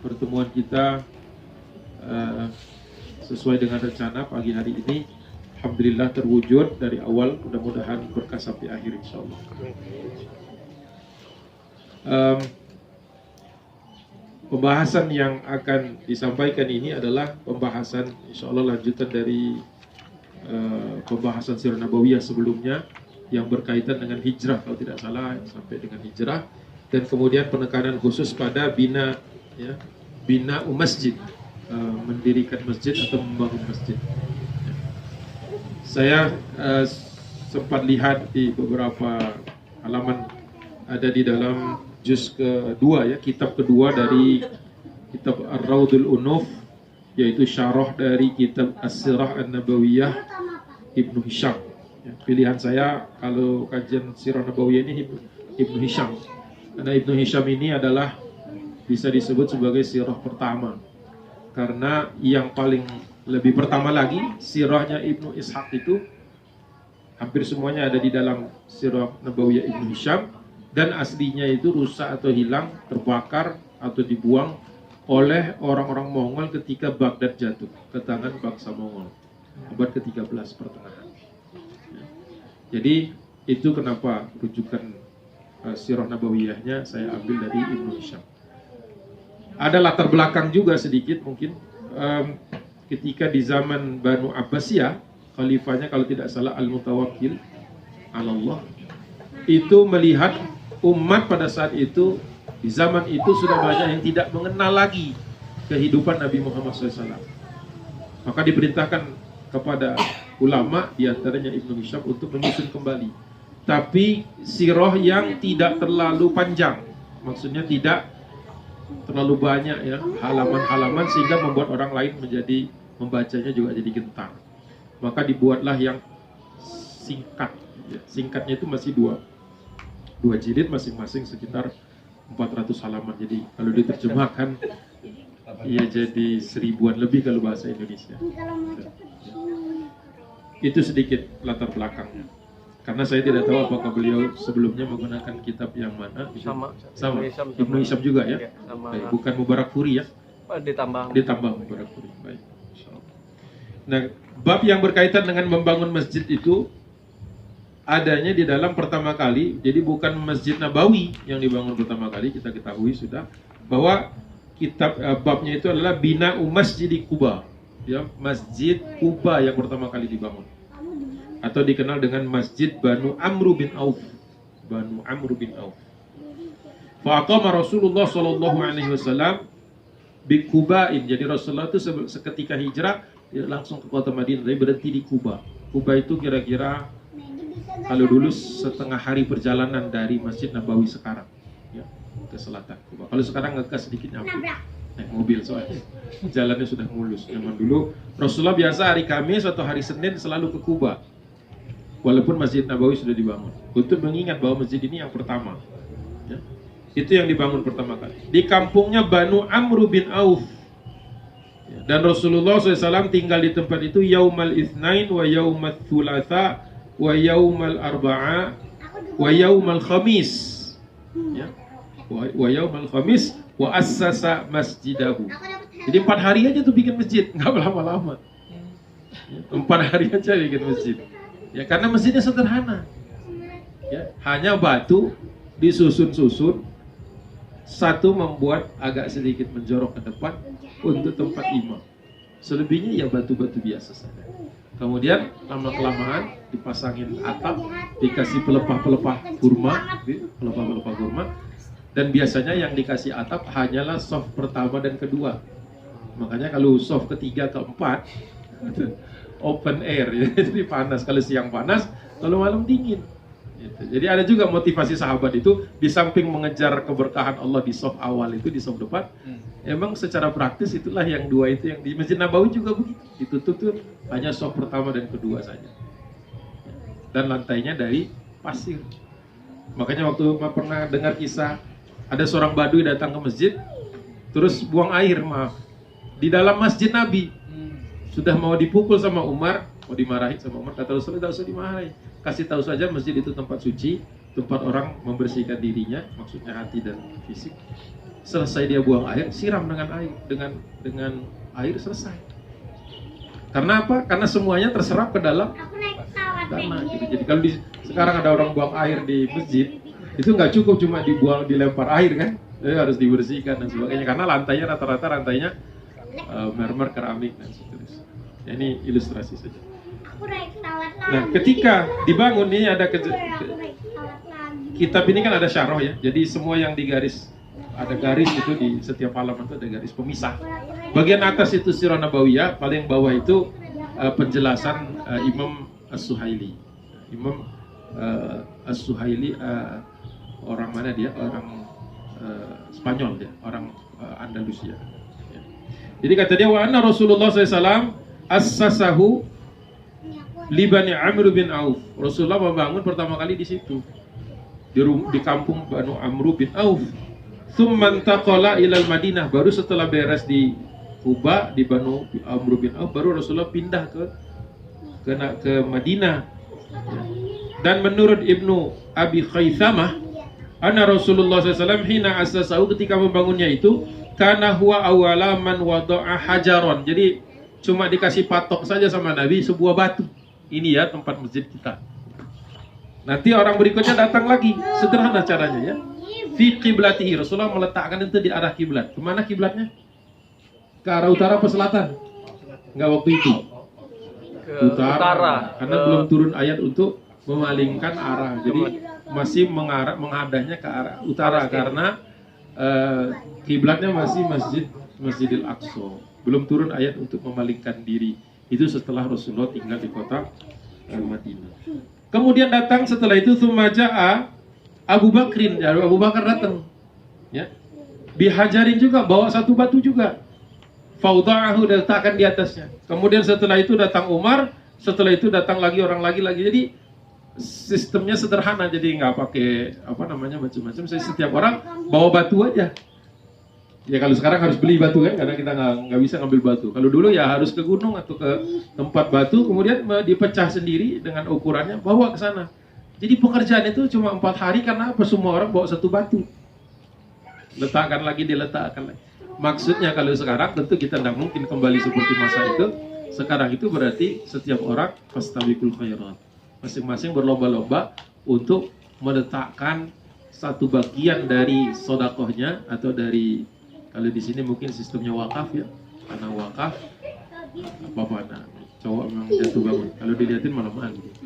pertemuan kita sesuai dengan rencana pagi hari ini. Alhamdulillah terwujud dari awal, mudah-mudahan berkah sampai akhir insyaallah. Pembahasan yang akan disampaikan ini adalah pembahasan insyaallah lanjutan dari pembahasan sirah nabawiyah sebelumnya yang berkaitan dengan hijrah, kalau tidak salah sampai dengan hijrah, dan kemudian penekanan khusus pada bina masjid, mendirikan masjid atau membangun masjid. Saya sempat lihat di beberapa halaman ada di dalam juz kedua, ya, kitab kedua dari kitab Ar-Raudul Unuf, yaitu syarah dari kitab As-Sirah An-Nabawiyah Ibnu Hisham. Ya, pilihan saya kalau kajian Sirah Nabawiyah ini Ibnu Hisham, karena Ibnu Hisham ini adalah bisa disebut sebagai sirah pertama, karena yang paling lebih pertama lagi sirahnya Ibnu Ishaq itu hampir semuanya ada di dalam Sirah Nabawiyah Ibnu Hisham, dan aslinya itu rusak atau hilang, terbakar atau dibuang oleh orang-orang Mongol ketika Baghdad jatuh ke tangan bangsa Mongol abad ke-13 pertengahan. Ya. Jadi itu kenapa rujukan Sirah Nabawiyahnya saya ambil dari Ibnu Hisham. Ada latar belakang juga sedikit mungkin, ketika di zaman Banu Abbasiyah, khalifahnya kalau tidak salah Al-Mutawakkil Allah, itu melihat umat pada saat itu, di zaman itu sudah banyak yang tidak mengenal lagi kehidupan Nabi Muhammad SAW. Maka diperintahkan kepada ulama, diantaranya Ibnu Hisham, untuk menyusun kembali, tapi sirah yang tidak terlalu panjang, maksudnya tidak terlalu banyak ya halaman-halaman sehingga membuat orang lain menjadi membacanya juga jadi gentar. Maka dibuatlah yang singkat, ya. Singkatnya itu masih dua jilid masing-masing sekitar 400 halaman. Jadi kalau diterjemahkan ya jadi 1000-an lebih kalau bahasa Indonesia. Itu sedikit latar belakangnya. Karena saya tidak tahu apakah beliau sebelumnya menggunakan kitab yang mana. Sama. Ibnu Hisham juga ya. Baik, bukan Mubarakfuri ya. Ditambah Mubarakfuri. Baik. Nah, bab yang berkaitan dengan membangun masjid itu adanya di dalam pertama kali, jadi bukan Masjid Nabawi yang dibangun pertama kali, kita ketahui sudah bahwa kitab babnya itu adalah Bina Masjid Quba, ya, Masjid Quba yang pertama kali dibangun, atau dikenal dengan Masjid Banu Amr bin Auf. Banu Amr bin Auf. Faqama Rasulullah sallallahu alaihi wasallam bi Quba'in. Jadi Rasulullah itu seketika hijrah langsung ke kota Madinah, tapi berhenti di Quba. Quba itu kira-kira kalau dulu setengah hari perjalanan dari Masjid Nabawi sekarang, ya, ke selatan Quba. Kalau sekarang ngegas sedikit nyampe naik mobil, soalnya jalannya sudah mulus. Zaman dulu Rasulullah biasa hari Kamis atau hari Senin selalu ke Quba, walaupun Masjid Nabawi sudah dibangun, untuk mengingat bahwa masjid ini yang pertama, ya. Itu yang dibangun pertama kali di kampungnya Banu Amr bin Auf, ya. Dan Rasulullah SAW tinggal di tempat itu yaumal itsnain wa yaumal thulatha wa yaumal arba'a wa yaumal khamis, ya, wa yaumal khamis wa assasa masjidahu. Jadi 4 hari aja tuh bikin masjid, nggak lama-lama, ya, 4 hari aja bikin masjid, ya, karena masjidnya sederhana, ya, hanya batu disusun-susun, satu membuat agak sedikit menjorok ke depan untuk tempat imam, selebihnya ya batu-batu biasa saja. Kemudian lama-kelamaan dipasangin atap, dikasih pelepah-pelepah kurma, pelepah-pelepah kurma, dan biasanya yang dikasih atap hanyalah soft pertama dan kedua. Makanya kalau soft ketiga, keempat open air, ya, jadi panas. Kalau siang panas, kalau malam dingin. Jadi ada juga motivasi sahabat itu, di samping mengejar keberkahan Allah di soft awal itu, di soft depan, emang secara praktis itulah yang dua itu yang di Masjid Nabawi juga begitu, ditutup tuh hanya soft pertama dan kedua saja, dan lantainya dari pasir. Makanya waktu pernah dengar kisah ada seorang badui datang ke masjid, terus buang air, maaf, di dalam masjid Nabi. Sudah mau dipukul sama Umar, mau dimarahin sama Umar, kata Rasulullah, tidak usah dimarahin, kasih tahu saja masjid itu tempat suci, tempat orang membersihkan dirinya, maksudnya hati dan fisik. selesai dia buang air, siram dengan air, dengan air, selesai. Karena apa? Karena semuanya terserap ke dalam tanah gitu. Jadi kalau sekarang ada orang buang air di masjid, itu nggak cukup cuma dibuang, dilempar air kan, harus dibersihkan dan sebagainya, karena lantainya rata-rata lantainya mermer, keramik dan seterusnya. Ya, ini ilustrasi saja. Nah, ketika dibangun ini ada kitab ini kan ada syarah ya, jadi semua yang digaris, ada garis itu di setiap halaman itu ada garis pemisah. Bagian atas itu Sirah Nabawiyah, paling bawah itu penjelasan Imam As-Suhaili. Imam As-Suhaili orang mana dia? Orang Spanyol dia, orang Andalusia. Ya. Jadi kata dia, wa anna Rasulullah SAW assasahu li Bani Amr bin Auf. Rasulullah membangun pertama kali di situ, di kampung Banu Amr bin Auf. Tsumma intaqala ilal Madinah, baru setelah beres di Kuba di Banu Amr bin Auf, baru Rasulullah pindah ke Madinah. Ya. Dan menurut Ibnu Abi Khaythamah, anna Rasulullah SAW hina asasahu, ketika membangunnya itu, kana huwa awwala man wada'a hajaron. Jadi cuma dikasih patok saja sama Nabi sebuah batu. Ini ya tempat masjid kita. Nanti orang berikutnya datang lagi. Sederhana caranya ya. Fi qiblatihi, Rasulullah meletakkan itu di arah kiblat. Kemana kiblatnya? Ke arah utara atau selatan? Enggak waktu itu. Ke utara. Karena belum turun ayat untuk memalingkan arah. Jadi masih menghadahnya ke arah utara karena kiblatnya masih Masjidil Aqsa. Belum turun ayat untuk memalingkan diri. Itu setelah Rasulullah tinggal di kota Madinah. Kemudian datang setelah itu Tsummaja'a Abu Bakrin, ya, Abu Bakar datang. Ya. Bihajarin juga, bawa satu batu juga. Fauda'ahu, letakkan di atasnya. Kemudian setelah itu datang Umar, setelah itu datang lagi orang lagi. Jadi sistemnya sederhana, jadi nggak pakai macam-macam. Saya setiap orang bawa batu aja. Ya kalau sekarang harus beli batu kan, karena kita nggak bisa ngambil batu. Kalau dulu ya harus ke gunung atau ke tempat batu, kemudian dipecah sendiri dengan ukurannya, bawa ke sana. Jadi pekerjaan itu cuma 4 hari, karena apa? Semua orang bawa satu batu, letakkan lagi, diletakkan lagi. Maksudnya kalau sekarang tentu kita tidak mungkin kembali seperti masa itu. Sekarang itu berarti setiap orang fastabiqul khairat, masing-masing berlomba-lomba untuk meletakkan satu bagian dari sodakohnya, atau dari, kalau di sini mungkin sistemnya wakaf ya, karena wakaf apa anak cowok memang jatuh bangun, kalau dilihatin malam-malam gitu.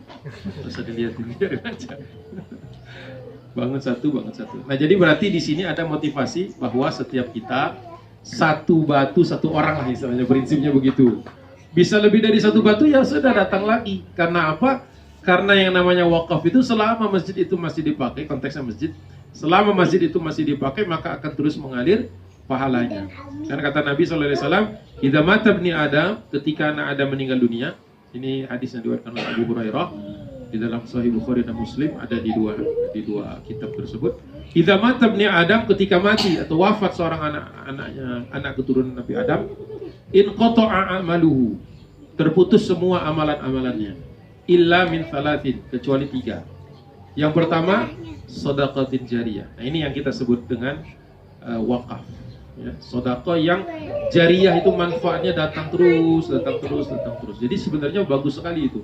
Terus dilihatin dia aja. Bangun satu. Nah jadi berarti di sini ada motivasi bahwa setiap kita satu batu satu orang lah, istilahnya, prinsipnya begitu. Bisa lebih dari satu batu ya sudah, datang lagi. Karena apa? Karena yang namanya wakaf itu selama masjid itu masih dipakai, konteksnya masjid, selama masjid itu masih dipakai, maka akan terus mengalir pahalanya. Karena kata Nabi SAW, idza mata ibni Adam, ketika anak Adam meninggal dunia, ini hadis yang diriwayatkan oleh Abu Hurairah di dalam Sahih Bukhari dan Muslim, ada di dua kitab tersebut. Idza mata ibni Adam, ketika mati atau wafat seorang anak keturunan Nabi Adam, in qata'a amaluhu, terputus semua amalan-amalannya, illa min thalathin, kecuali 3. Yang pertama, shadaqatin jariyah. Nah, ini yang kita sebut dengan wakaf. Ya, sedekah yang jariyah itu manfaatnya datang terus. Jadi sebenarnya bagus sekali itu.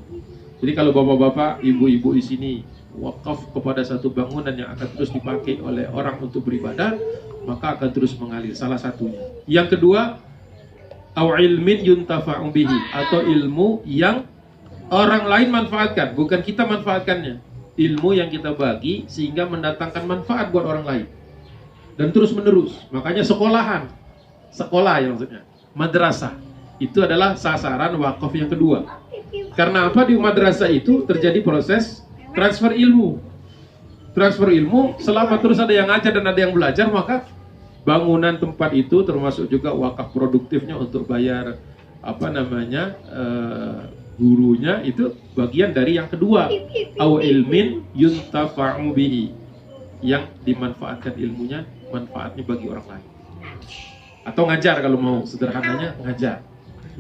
Jadi kalau bapak-bapak, ibu-ibu di sini wakaf kepada satu bangunan yang akan terus dipakai oleh orang untuk beribadah, maka akan terus mengalir. Salah satunya. Yang kedua, au ilmin yuntafa'u bihi, atau ilmu yang orang lain manfaatkan, bukan kita manfaatkannya. Ilmu yang kita bagi sehingga mendatangkan manfaat buat orang lain. Dan terus menerus. Makanya sekolah ya maksudnya, madrasah itu adalah sasaran wakaf yang kedua. Karena apa? Di madrasah itu terjadi proses transfer ilmu. Selama terus ada yang ngajar dan ada yang belajar, maka bangunan tempat itu termasuk juga wakaf produktifnya untuk bayar gurunya, itu bagian dari yang kedua, au ilmin yuntafa'u bihi, yang dimanfaatkan ilmunya, manfaatnya bagi orang lain. Atau ngajar, kalau mau sederhananya ngajar.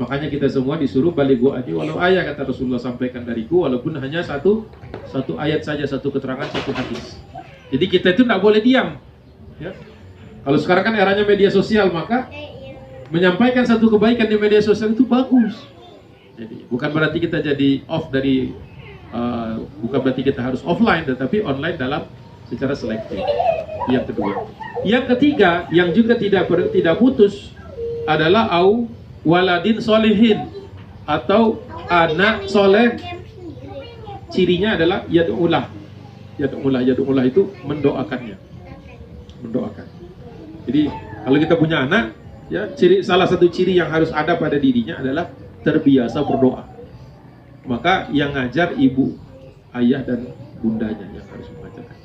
Makanya kita semua disuruh balighu ani walau ayat, kata Rasulullah, sampaikan dariku walaupun hanya satu ayat saja, satu keterangan, satu hadis. Jadi kita itu tidak boleh diam ya. Kalau sekarang kan eranya media sosial, maka menyampaikan satu kebaikan di media sosial itu bagus. Jadi bukan berarti kita jadi off dari, bukan berarti kita harus offline, tetapi online dalam secara selektif. Yang kedua. Yang ketiga, yang juga tidak putus adalah au waladin solehin, atau anak soleh. Cirinya adalah yad'ulah. Yad'ulah itu mendoakannya. Mendoakan. Jadi kalau kita punya anak, ya, salah satu ciri yang harus ada pada dirinya adalah terbiasa berdoa. Maka yang ngajar ibu, ayah dan bundanya yang harus mengajarkan.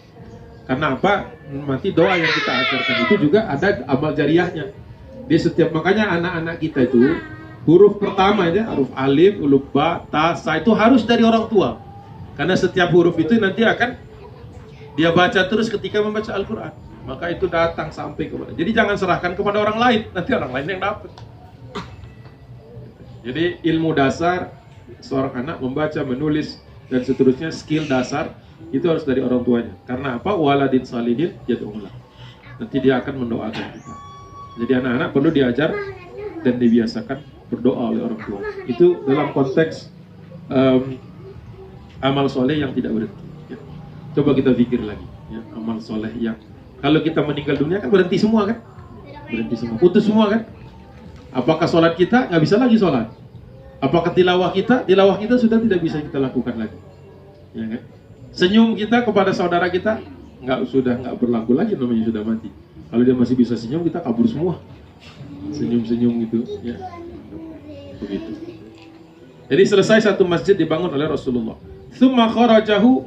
Karena apa? Nanti doa yang kita ajarkan itu juga ada amal jariahnya. Di setiap, makanya anak-anak kita itu huruf pertama ya, huruf alif, huruf ba, ta, sa itu harus dari orang tua. Karena setiap huruf itu nanti akan dia baca terus ketika membaca Al-Quran. Maka itu datang sampai kepada. Jadi jangan serahkan kepada orang lain, nanti orang lain yang dapat. Jadi ilmu dasar seorang anak membaca, menulis dan seterusnya, skill dasar itu harus dari orang tuanya. Karena apa? Waladin salidin yad'ulah. Nanti dia akan mendoakan kita. Jadi anak-anak perlu diajar dan dibiasakan berdoa oleh orang tua. Itu dalam konteks amal soleh yang tidak berhenti. Ya. Coba kita pikir lagi, ya, amal soleh yang kalau kita meninggal dunia kan berhenti semua kan? Berhenti semua, putus semua kan? Apakah sholat kita nggak bisa lagi sholat? Apakah tilawah kita sudah tidak bisa kita lakukan lagi? Ya kan? Senyum kita kepada saudara kita sudah nggak berlaku lagi, namanya sudah mati. Kalau dia masih bisa senyum, kita kabur semua. Senyum-senyum gitu, ya. Begitu. Jadi selesai satu masjid dibangun oleh Rasulullah. Tsumma kharajahu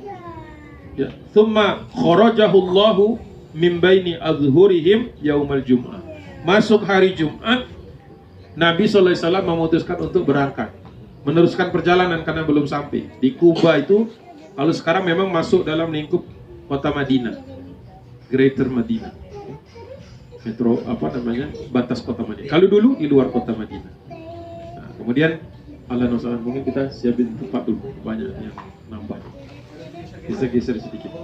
Allahu min baini azhurihim yaumal jum'ah. Masuk hari Jumat, Nabi SAW memutuskan untuk berangkat, meneruskan perjalanan karena belum sampai di Kuba itu. Kalau sekarang memang masuk dalam lingkup kota Madinah, Greater Madinah, metro batas kota Madinah. Kalau dulu di luar kota Madinah. Nah, kemudian mungkin kita siapin tempat dulu, banyak yang nambah. Bisa geser sedikit.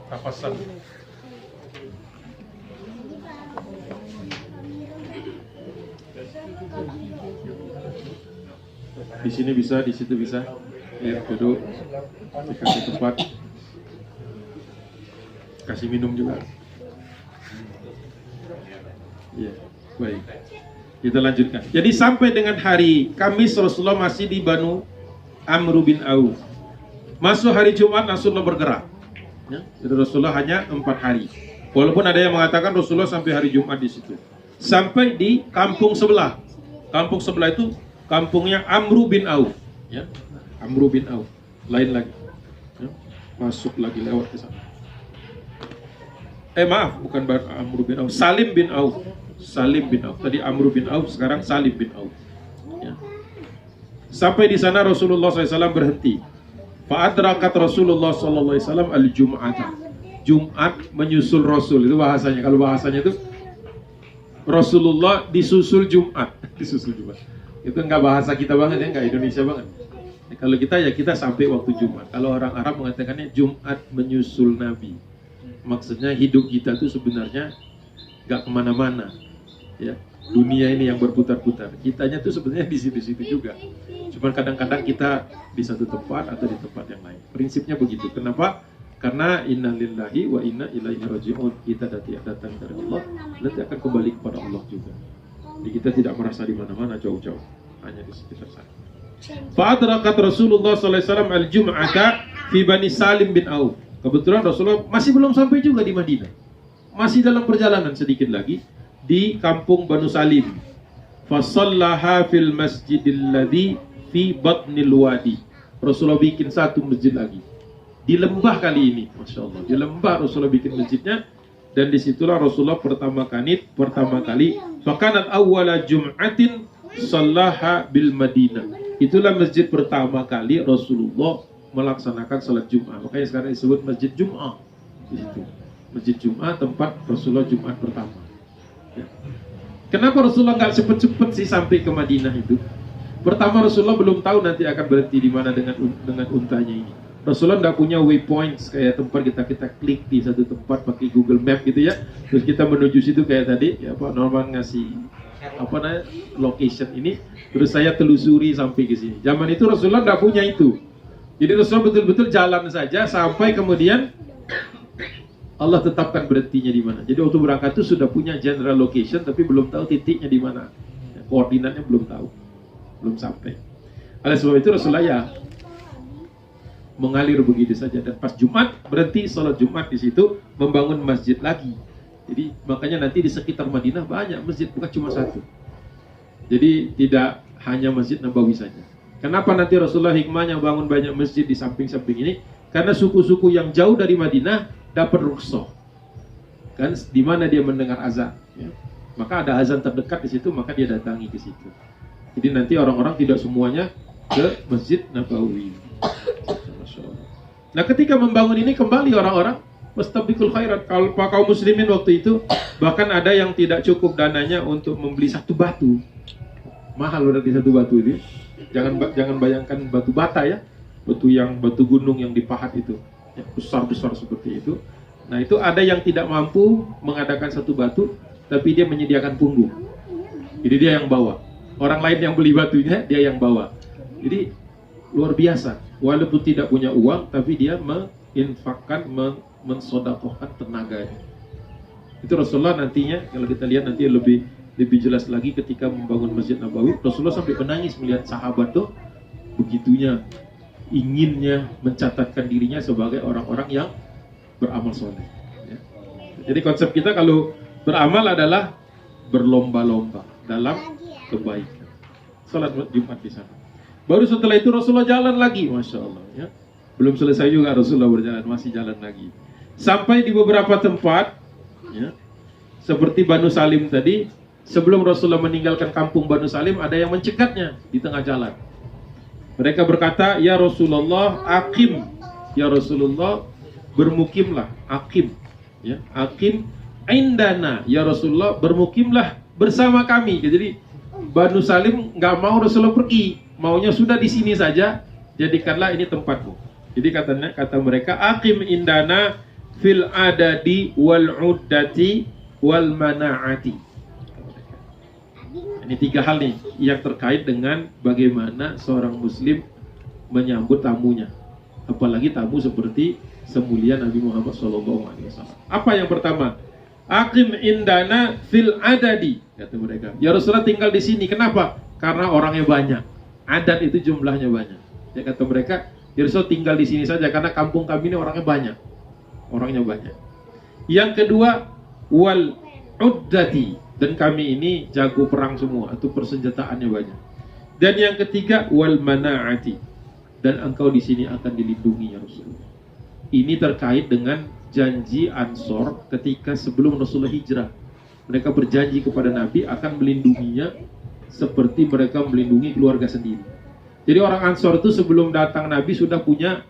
Kapasan. Di sini bisa, di situ bisa. Ya, duduk. Dikasih tempat. Kasih minum juga. Ya, baik. Kita lanjutkan. Jadi sampai dengan hari Kamis Rasulullah masih di Banu Amr bin Auf. Masuk hari Jumat Rasulullah bergerak. Ya, jadi Rasulullah hanya 4 hari. Walaupun ada yang mengatakan Rasulullah sampai hari Jumat di situ. Sampai di kampung sebelah. Kampung sebelah itu kampungnya Amr bin Auf. Ya, Amr bin Auf. Lain lagi. Ya, masuk lagi lewat ke sana. Maaf, bukan Amr bin Auf, Salim bin Auf. Salim bin Auf. Tadi Amr bin Auf, sekarang Salim bin Auf. Ya. Sampai di sana Rasulullah SAW berhenti. Fa'adrakat Rasulullah SAW al-Jum'ata. Jumat menyusul Rasul, itu bahasanya. Kalau bahasanya itu Rasulullah disusul Jumat. Disusul Jumat. Itu enggak bahasa kita banget ya, enggak Indonesia banget. Ya, kalau kita ya kita sampai waktu Jumat. Kalau orang Arab mengatakannya Jumat menyusul Nabi. Maksudnya hidup kita itu sebenarnya enggak kemana-mana. Ya, dunia ini yang berputar-putar. Kitanya tuh sebenarnya di situ-situ juga. Cuman kadang-kadang kita di satu tempat atau di tempat yang lain. Prinsipnya begitu. Kenapa? Karena inna lillahi wa inna ilaihi raji'un. Kita datang dari Allah, nanti akan kembali kepada Allah juga. Jadi kita tidak merasa di mana-mana jauh-jauh, hanya di sekitar sana. Fa'adrakat Rasulullah sallallahu alaihi wasallam al-jum'ata fi Bani Salim bin Auf. Kebetulan Rasulullah masih belum sampai juga di Madinah. Masih dalam perjalanan sedikit lagi di kampung Banu Salim. Fasallaha fil masjidil ladzi fi batnil wadi. Rasulullah bikin satu masjid lagi di lembah kali ini, Masya Allah. Di lembah Rasulullah bikin masjidnya, dan disitulah Rasulullah pertama kali fakanat awwala jum'atin sallaha bil Madinah. Itulah masjid pertama kali Rasulullah melaksanakan salat Jumat. Makanya sekarang disebut Masjid Jum'ah. Di situ. Masjid Jum'ah tempat Rasulullah Jumat pertama. Ya. Kenapa Rasulullah nggak cepet-cepet sih sampai ke Madinah itu? Pertama Rasulullah belum tahu nanti akan berhenti di mana dengan untanya ini. Rasulullah tidak punya waypoints kayak tempat kita klik di satu tempat pakai Google Map gitu ya. Terus kita menuju situ kayak tadi, ya Pak Norman ngasih location ini, terus saya telusuri sampai ke sini. Zaman itu Rasulullah tidak punya itu. Jadi Rasulullah betul-betul jalan saja sampai kemudian Allah tetapkan berhentinya di mana. Jadi waktu berangkat itu sudah punya general location, tapi belum tahu titiknya di mana. Koordinatnya belum tahu, belum sampai. Oleh sebab itu Rasulullah ya mengalir begitu saja, dan pas Jumat berhenti sholat Jumat di situ, membangun masjid lagi. Jadi makanya nanti di sekitar Madinah banyak masjid, bukan cuma satu. Jadi tidak hanya Masjid Nabawi saja. Kenapa nanti Rasulullah hikmahnya bangun banyak masjid di samping-samping ini? Karena suku-suku yang jauh dari Madinah dapat rukhsah. Kan di mana dia mendengar azan, ya. Maka ada azan terdekat di situ, maka dia datangi ke situ. Jadi nanti orang-orang tidak semuanya ke Masjid Nabawi. Nah, ketika membangun ini kembali orang-orang mustabiqul khairat. Kalau kaum muslimin waktu itu bahkan ada yang tidak cukup dananya untuk membeli satu batu. Mahal berarti satu batu ini. Jangan bayangkan batu bata ya. Batu gunung yang dipahat itu. Ya, besar-besar seperti itu. Nah, itu ada yang tidak mampu mengadakan satu batu, tapi dia menyediakan punggung. Jadi dia yang bawa. Orang lain yang beli batunya, dia yang bawa. Jadi luar biasa. Walaupun tidak punya uang, tapi dia menginfakkan, mensodakohkan tenaganya. Itu Rasulullah nantinya, kalau kita lihat nanti lebih jelas lagi ketika membangun Masjid Nabawi. Rasulullah sampai menangis melihat sahabat tuh begitunya inginnya mencatatkan dirinya sebagai orang-orang yang beramal soleh. Ya. Jadi konsep kita kalau beramal adalah berlomba-lomba dalam kebaikan. Salat Jumat di sana. Baru setelah itu Rasulullah jalan lagi, Masya Allah. Ya. Belum selesai juga Rasulullah berjalan, masih jalan lagi. Sampai di beberapa tempat, ya, seperti Banu Salim tadi, sebelum Rasulullah meninggalkan kampung Banu Salim, ada yang mencegatnya di tengah jalan. Mereka berkata, ya Rasulullah, aqim. Ya Rasulullah, bermukimlah. Aqim. Ya, aqim indana. Ya Rasulullah, bermukimlah bersama kami. Jadi Banu Salim nggak mau Rasulullah pergi. Maunya sudah di sini saja, jadikanlah ini tempatmu. Jadi kata mereka, aqim indana fil adadi wal uddati wal mana'ati. Ini tiga hal nih yang terkait dengan bagaimana seorang muslim menyambut tamunya. Apalagi tamu seperti semulia Nabi Muhammad SAW. Apa yang pertama? Aqim indana fil adadi, kata mereka. Ya Rasulullah tinggal di sini. Kenapa? Karena orangnya banyak. Adat itu jumlahnya banyak. Ya kata mereka, ya Rasulullah tinggal di sini saja karena kampung kami ini orangnya banyak. Orangnya banyak. Yang kedua, wal uddati, dan kami ini jago perang semua atau persenjataannya banyak. Dan yang ketiga, wal mana'ati, dan engkau di sini akan dilindungi ya Rasulullah. Ini terkait dengan janji Ansor ketika sebelum Rasulullah hijrah. Mereka berjanji kepada Nabi akan melindunginya seperti mereka melindungi keluarga sendiri. Jadi orang Ansor itu sebelum datang Nabi sudah punya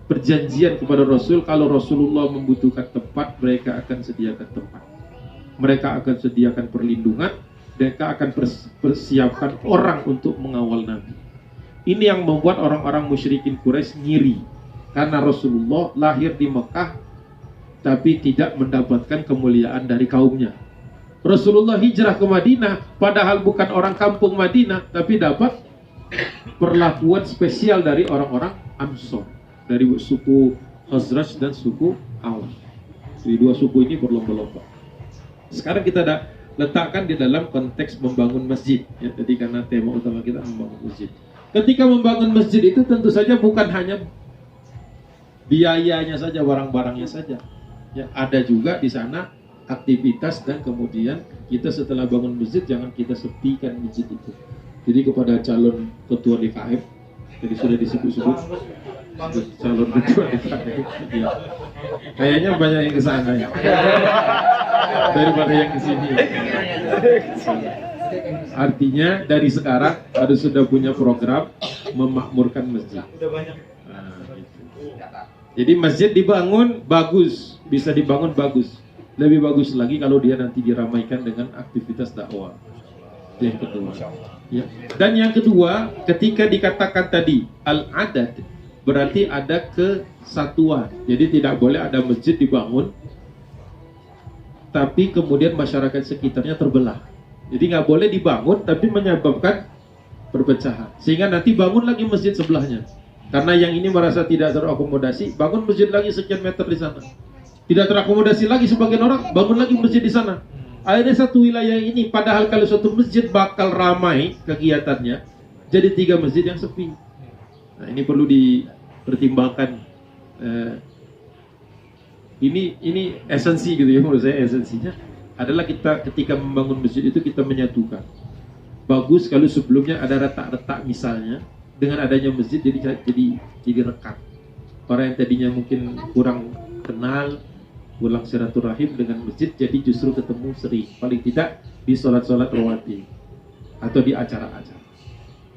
perjanjian kepada Rasul, kalau Rasulullah membutuhkan tempat, mereka akan sediakan tempat. Mereka akan sediakan perlindungan, mereka akan persiapkan orang untuk mengawal Nabi. Ini yang membuat orang-orang musyrikin Quraisy ngiri, karena Rasulullah lahir di Mekah tapi tidak mendapatkan kemuliaan dari kaumnya. Rasulullah hijrah ke Madinah, padahal bukan orang kampung Madinah, tapi dapat perlakuan spesial dari orang-orang Ansor, dari suku Khazraj dan suku Aus. Jadi dua suku ini berlomba-lomba. Sekarang kita letakkan di dalam konteks membangun masjid. Ya, jadi karena tema utama kita membangun masjid. Ketika membangun masjid itu tentu saja bukan hanya biayanya saja, barang-barangnya saja. Ya, ada juga di sana aktivitas, dan kemudian kita setelah bangun masjid jangan kita sepikan masjid itu. Jadi kepada calon ketua DKM, jadi sudah disebut-sebut calon ketua DKM, ya. Kayaknya banyak yang ke sana ya daripada yang ke sini. Artinya dari sekarang harus sudah punya program memakmurkan masjid. Nah, gitu. Jadi masjid dibangun bagus, bisa dibangun bagus. Lebih bagus lagi kalau dia nanti diramaikan dengan aktivitas dakwah. Itu yang kedua. Ya. Dan yang kedua, ketika dikatakan tadi al-adat, berarti ada kesatuan. Jadi tidak boleh ada masjid dibangun tapi kemudian masyarakat sekitarnya terbelah. Jadi nggak boleh dibangun tapi menyebabkan perpecahan, sehingga nanti bangun lagi masjid sebelahnya. Karena yang ini merasa tidak terakomodasi, bangun masjid lagi sekian meter di sana. Tidak terakomodasi lagi sebagian orang, bangun lagi masjid di sana. Akhirnya satu wilayah ini, padahal kalau suatu masjid bakal ramai kegiatannya, jadi 3 masjid yang sepi. Nah, ini perlu dipertimbangkan. Ini esensi gitu ya, menurut saya esensinya adalah kita ketika membangun masjid itu kita menyatukan. Bagus kalau sebelumnya ada retak-retak misalnya, dengan adanya masjid jadi rekat. Orang yang tadinya mungkin kurang kenal, kurang silaturahim dengan masjid, jadi justru ketemu sering. Paling tidak di sholat-sholat rawatib atau di acara-acara.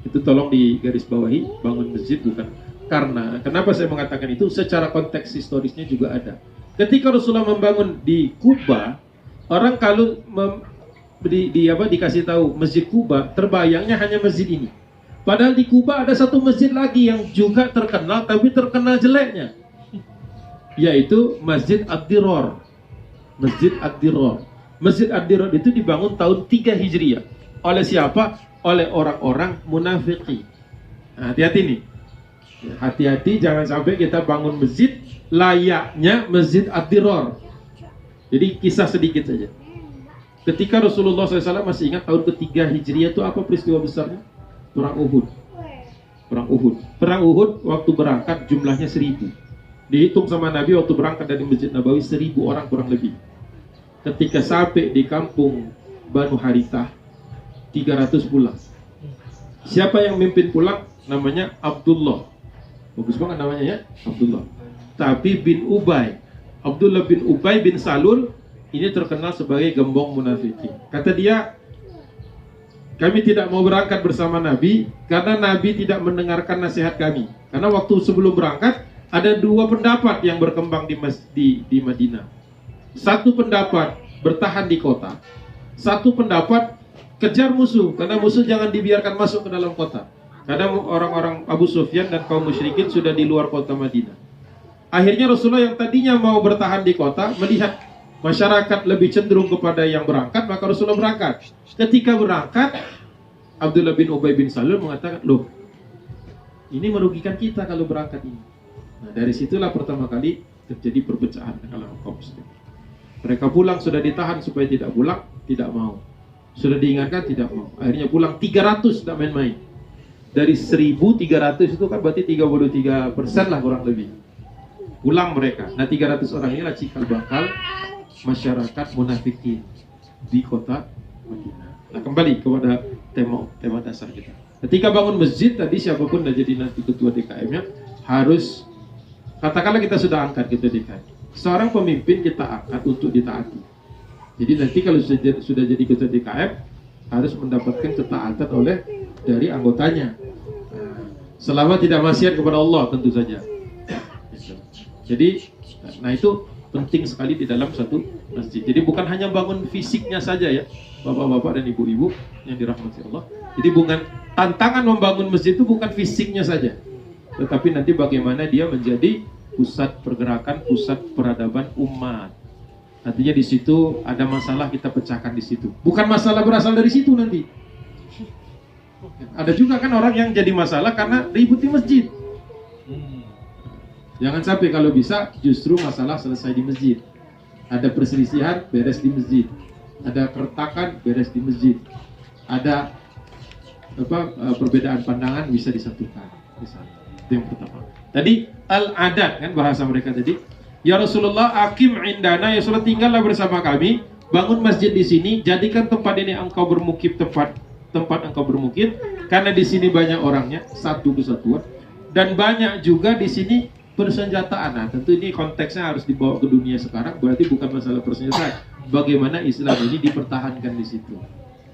Itu tolong digarisbawahi, bangun masjid bukan karena. Kenapa saya mengatakan itu? Secara konteks historisnya juga ada. Ketika Rasulullah membangun di Kuba, orang kalau dikasih tahu Masjid Kuba, terbayangnya hanya masjid ini. Padahal di Kuba ada satu masjid lagi yang juga terkenal, tapi terkenal jeleknya, yaitu Masjid Ad-Dirar. Masjid Ad-Dirar. Masjid Ad-Dirar itu dibangun tahun 3 Hijriah. Oleh siapa? Oleh orang-orang munafiki. Nah, hati-hati nih. Hati-hati jangan sampai kita bangun masjid layaknya Masjid Ad-Dirar. Jadi kisah sedikit saja. Ketika Rasulullah SAW masih ingat tahun ketiga Hijriah itu apa peristiwa besarnya? Perang Uhud. Perang Uhud. Perang Uhud waktu berangkat jumlahnya 1000. Dihitung sama Nabi waktu berangkat dari Masjid Nabawi 1000 orang kurang lebih. Ketika sampai di kampung Banu Harithah 300 pulang. Siapa yang mimpin pulang? Namanya Abdullah. Bagus banget namanya ya, Abdullah. Tapi bin Ubay. Abdullah bin Ubay bin Salul ini terkenal sebagai gembong munafikin. Kata dia, kami tidak mau berangkat bersama Nabi karena Nabi tidak mendengarkan nasihat kami. Karena waktu sebelum berangkat ada 2 pendapat yang berkembang di Madinah. Satu pendapat bertahan di kota. Satu pendapat kejar musuh, karena musuh jangan dibiarkan masuk ke dalam kota. Karena orang-orang Abu Sufyan dan kaum musyrikin sudah di luar kota Madinah. Akhirnya Rasulullah yang tadinya mau bertahan di kota, melihat masyarakat lebih cenderung kepada yang berangkat, maka Rasulullah berangkat. Ketika berangkat, Abdullah bin Ubay bin Salul mengatakan, loh, ini merugikan kita kalau berangkat ini. Nah, dari situlah pertama kali terjadi perpecahan dalam kaum muslim. Mereka pulang, sudah ditahan supaya tidak pulang, tidak mau. Sudah diingatkan, tidak mau. Akhirnya pulang 300, tidak main-main. Dari 1.300 itu kan berarti 33% lah kurang lebih. Pulang mereka. Nah 300 orang inilah cikal bakal masyarakat munafikin di kota Madinah. Nah kembali kepada tema dasar kita. Ketika bangun masjid tadi, siapapun yang jadi nanti ketua DKM-nya harus, katakanlah kita sudah angkat ketua DKM, seorang pemimpin kita angkat untuk ditaati. Jadi nanti kalau sudah jadi ketua DKM harus mendapatkan ketaatan oleh dari anggotanya. Selama tidak maksiat kepada Allah tentu saja. Jadi, nah itu penting sekali di dalam satu masjid. Jadi bukan hanya bangun fisiknya saja ya, bapak-bapak dan ibu-ibu yang dirahmati Allah. Jadi bukan tantangan membangun masjid itu bukan fisiknya saja, tetapi nanti bagaimana dia menjadi pusat pergerakan, pusat peradaban umat. Artinya di situ ada masalah kita pecahkan di situ. Bukan masalah berasal dari situ nanti. Ada juga kan orang yang jadi masalah karena ribut di masjid. Jangan sampai kalau bisa justru masalah selesai di masjid. Ada perselisihan, beres di masjid. Ada keretakan, beres di masjid. Ada perbedaan pandangan bisa disatukan. Misalnya. Itu yang pertama. Tadi al-adat kan bahasa mereka tadi. Ya Rasulullah, akim indana, ya Rasulullah tinggallah bersama kami, bangun masjid di sini, jadikan tempat ini engkau bermukim, tempat engkau bermukim, karena di sini banyak orangnya, satu kesatuan, dan banyak juga di sini persenjataan. Nah, tentu ini konteksnya harus dibawa ke dunia sekarang, berarti bukan masalah persenjataan. Bagaimana Islam ini dipertahankan di situ,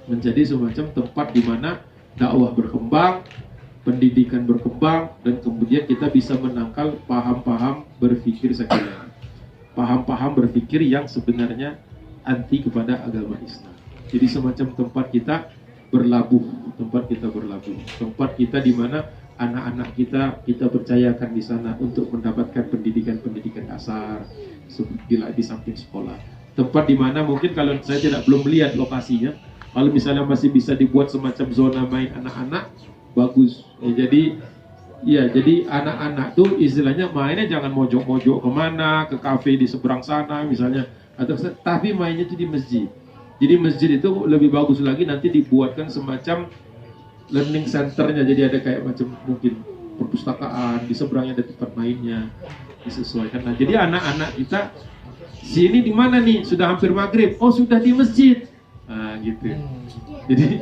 menjadi semacam tempat di mana dakwah berkembang, pendidikan berkembang, dan kemudian kita bisa menangkal paham-paham berpikir sekuler, paham-paham berpikir yang sebenarnya anti kepada agama Islam. Jadi semacam tempat kita berlabuh, tempat kita di mana anak-anak kita percayakan di sana untuk mendapatkan pendidikan dasar di samping sekolah. Tempat di mana mungkin kalau saya belum melihat lokasinya, kalau misalnya masih bisa dibuat semacam zona main anak-anak, bagus. Jadi anak-anak tuh istilahnya mainnya jangan mojok-mojok kemana, ke kafe di seberang sana misalnya, tapi mainnya itu di masjid. Jadi masjid itu lebih bagus lagi, nanti dibuatkan semacam learning centernya, jadi ada kayak macam mungkin perpustakaan, di seberangnya ada tempat mainnya, disesuaikan. Nah, jadi anak-anak kita sini di mana nih? Sudah hampir maghrib. Oh, sudah di masjid. Nah, gitu. Jadi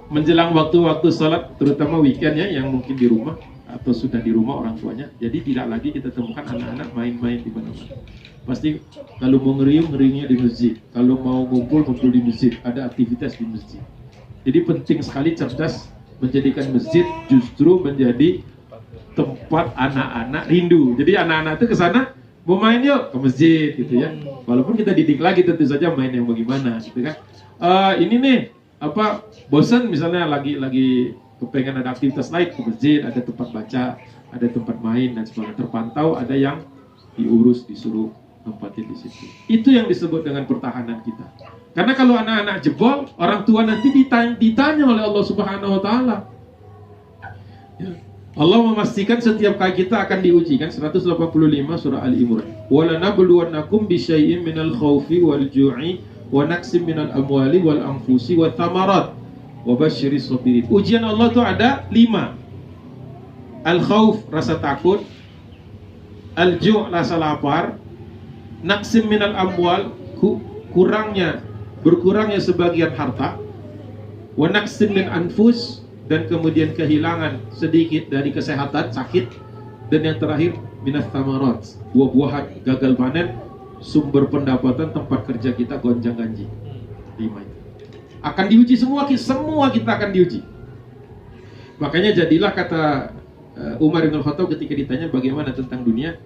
menjelang waktu-waktu sholat, terutama weekend ya, yang mungkin di rumah atau sudah di rumah orang tuanya, jadi tidak lagi kita temukan anak-anak main-main di mana-mana. Pasti kalau mau ngeriungnya di masjid, kalau mau ngumpul di masjid, ada aktivitas di masjid. Jadi penting sekali cerdas menjadikan masjid justru menjadi tempat anak-anak rindu. Jadi anak-anak itu ke sana mau main yuk ke masjid gitu ya. Walaupun kita didik lagi tentu saja main yang bagaimana gitu kan. Ini nih bosan misalnya lagi kepengen ada aktivitas lain, ke masjid, ada tempat baca, ada tempat main dan sebagainya. Terpantau, ada yang diurus, disuruh tempatin di situ. Itu yang disebut dengan pertahanan kita. Karena kalau anak-anak jebol, orang tua nanti ditanya oleh Allah Subhanahu wa taala. Ya. Allah memastikan setiap kali kita akan diuji, kan 185 surah Al-Imran. Wa lanabluwannakum bisyai'in minal khaufi wal ju'i wa naqsim minal amwali wal anfusi wat thamarat wa basyiris sabirin. Ujian Allah itu ada 5. Al-khauf, rasa takut. Al-ju', rasa lapar. Naqsim minal amwal, berkurangnya sebagian harta. Wa naqsim min anfus, dan kemudian kehilangan sedikit dari kesehatan, sakit. Dan yang terakhir minas thamarat, buah-buahan, gagal panen, sumber pendapatan, tempat kerja kita gonjang-ganjing. 5 itu akan diuji, semua kita akan diuji. Makanya jadilah kata Umar bin Khattab ketika ditanya bagaimana tentang dunia,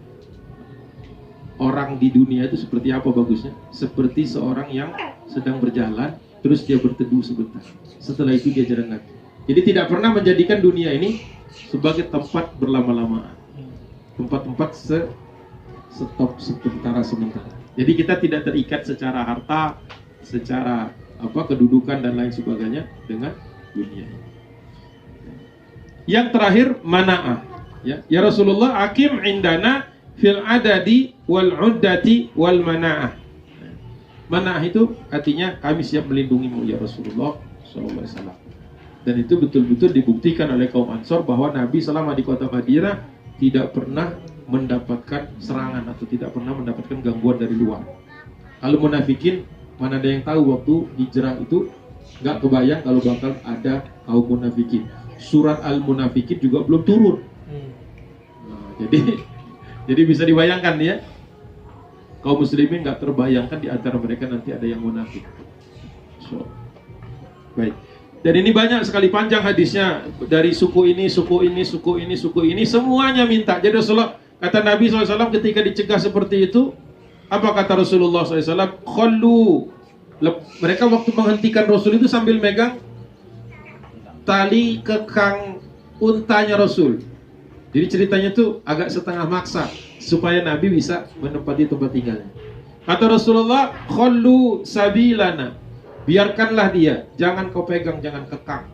orang di dunia itu seperti apa bagusnya? Seperti seorang yang sedang berjalan, terus dia berteduh sebentar, setelah itu dia jalan lagi. Jadi tidak pernah menjadikan dunia ini sebagai tempat berlama-lama, tempat-tempat sementara. Jadi kita tidak terikat secara harta, secara kedudukan dan lain sebagainya dengan dunia. Yang terakhir mana'ah. Ya Rasulullah, akim indana fil adadi wal uddati wal mana'ah. Mana'ah itu artinya kami siap melindungimu ya Rasulullah sallallahu alaihi wasallam. Dan itu betul-betul dibuktikan oleh kaum Ansor bahwa Nabi selama di kota Madinah tidak pernah mendapatkan serangan atau tidak pernah mendapatkan gangguan dari luar. Kalau munafikin, mana ada yang tahu waktu hijrah itu nggak kebayang kalau bakal ada kaum munafikin. Surat Al-Munafikin juga belum turun. Nah, jadi bisa dibayangkan ya, kaum muslimin nggak terbayangkan di antara mereka nanti ada yang munafik. Baik. Dan ini banyak sekali, panjang hadisnya, dari suku ini, semuanya minta. Jadi Rasulullah, kata Nabi SAW ketika dicegah seperti itu, apa kata Rasulullah SAW? Khallu. Mereka waktu menghentikan Rasul itu sambil megang tali kekang untanya Rasul. Jadi ceritanya tuh agak setengah maksa supaya Nabi bisa menempati tempat tinggalnya. Kata Rasulullah, khallu sabilana. Biarkanlah dia, jangan kau pegang, jangan kekang.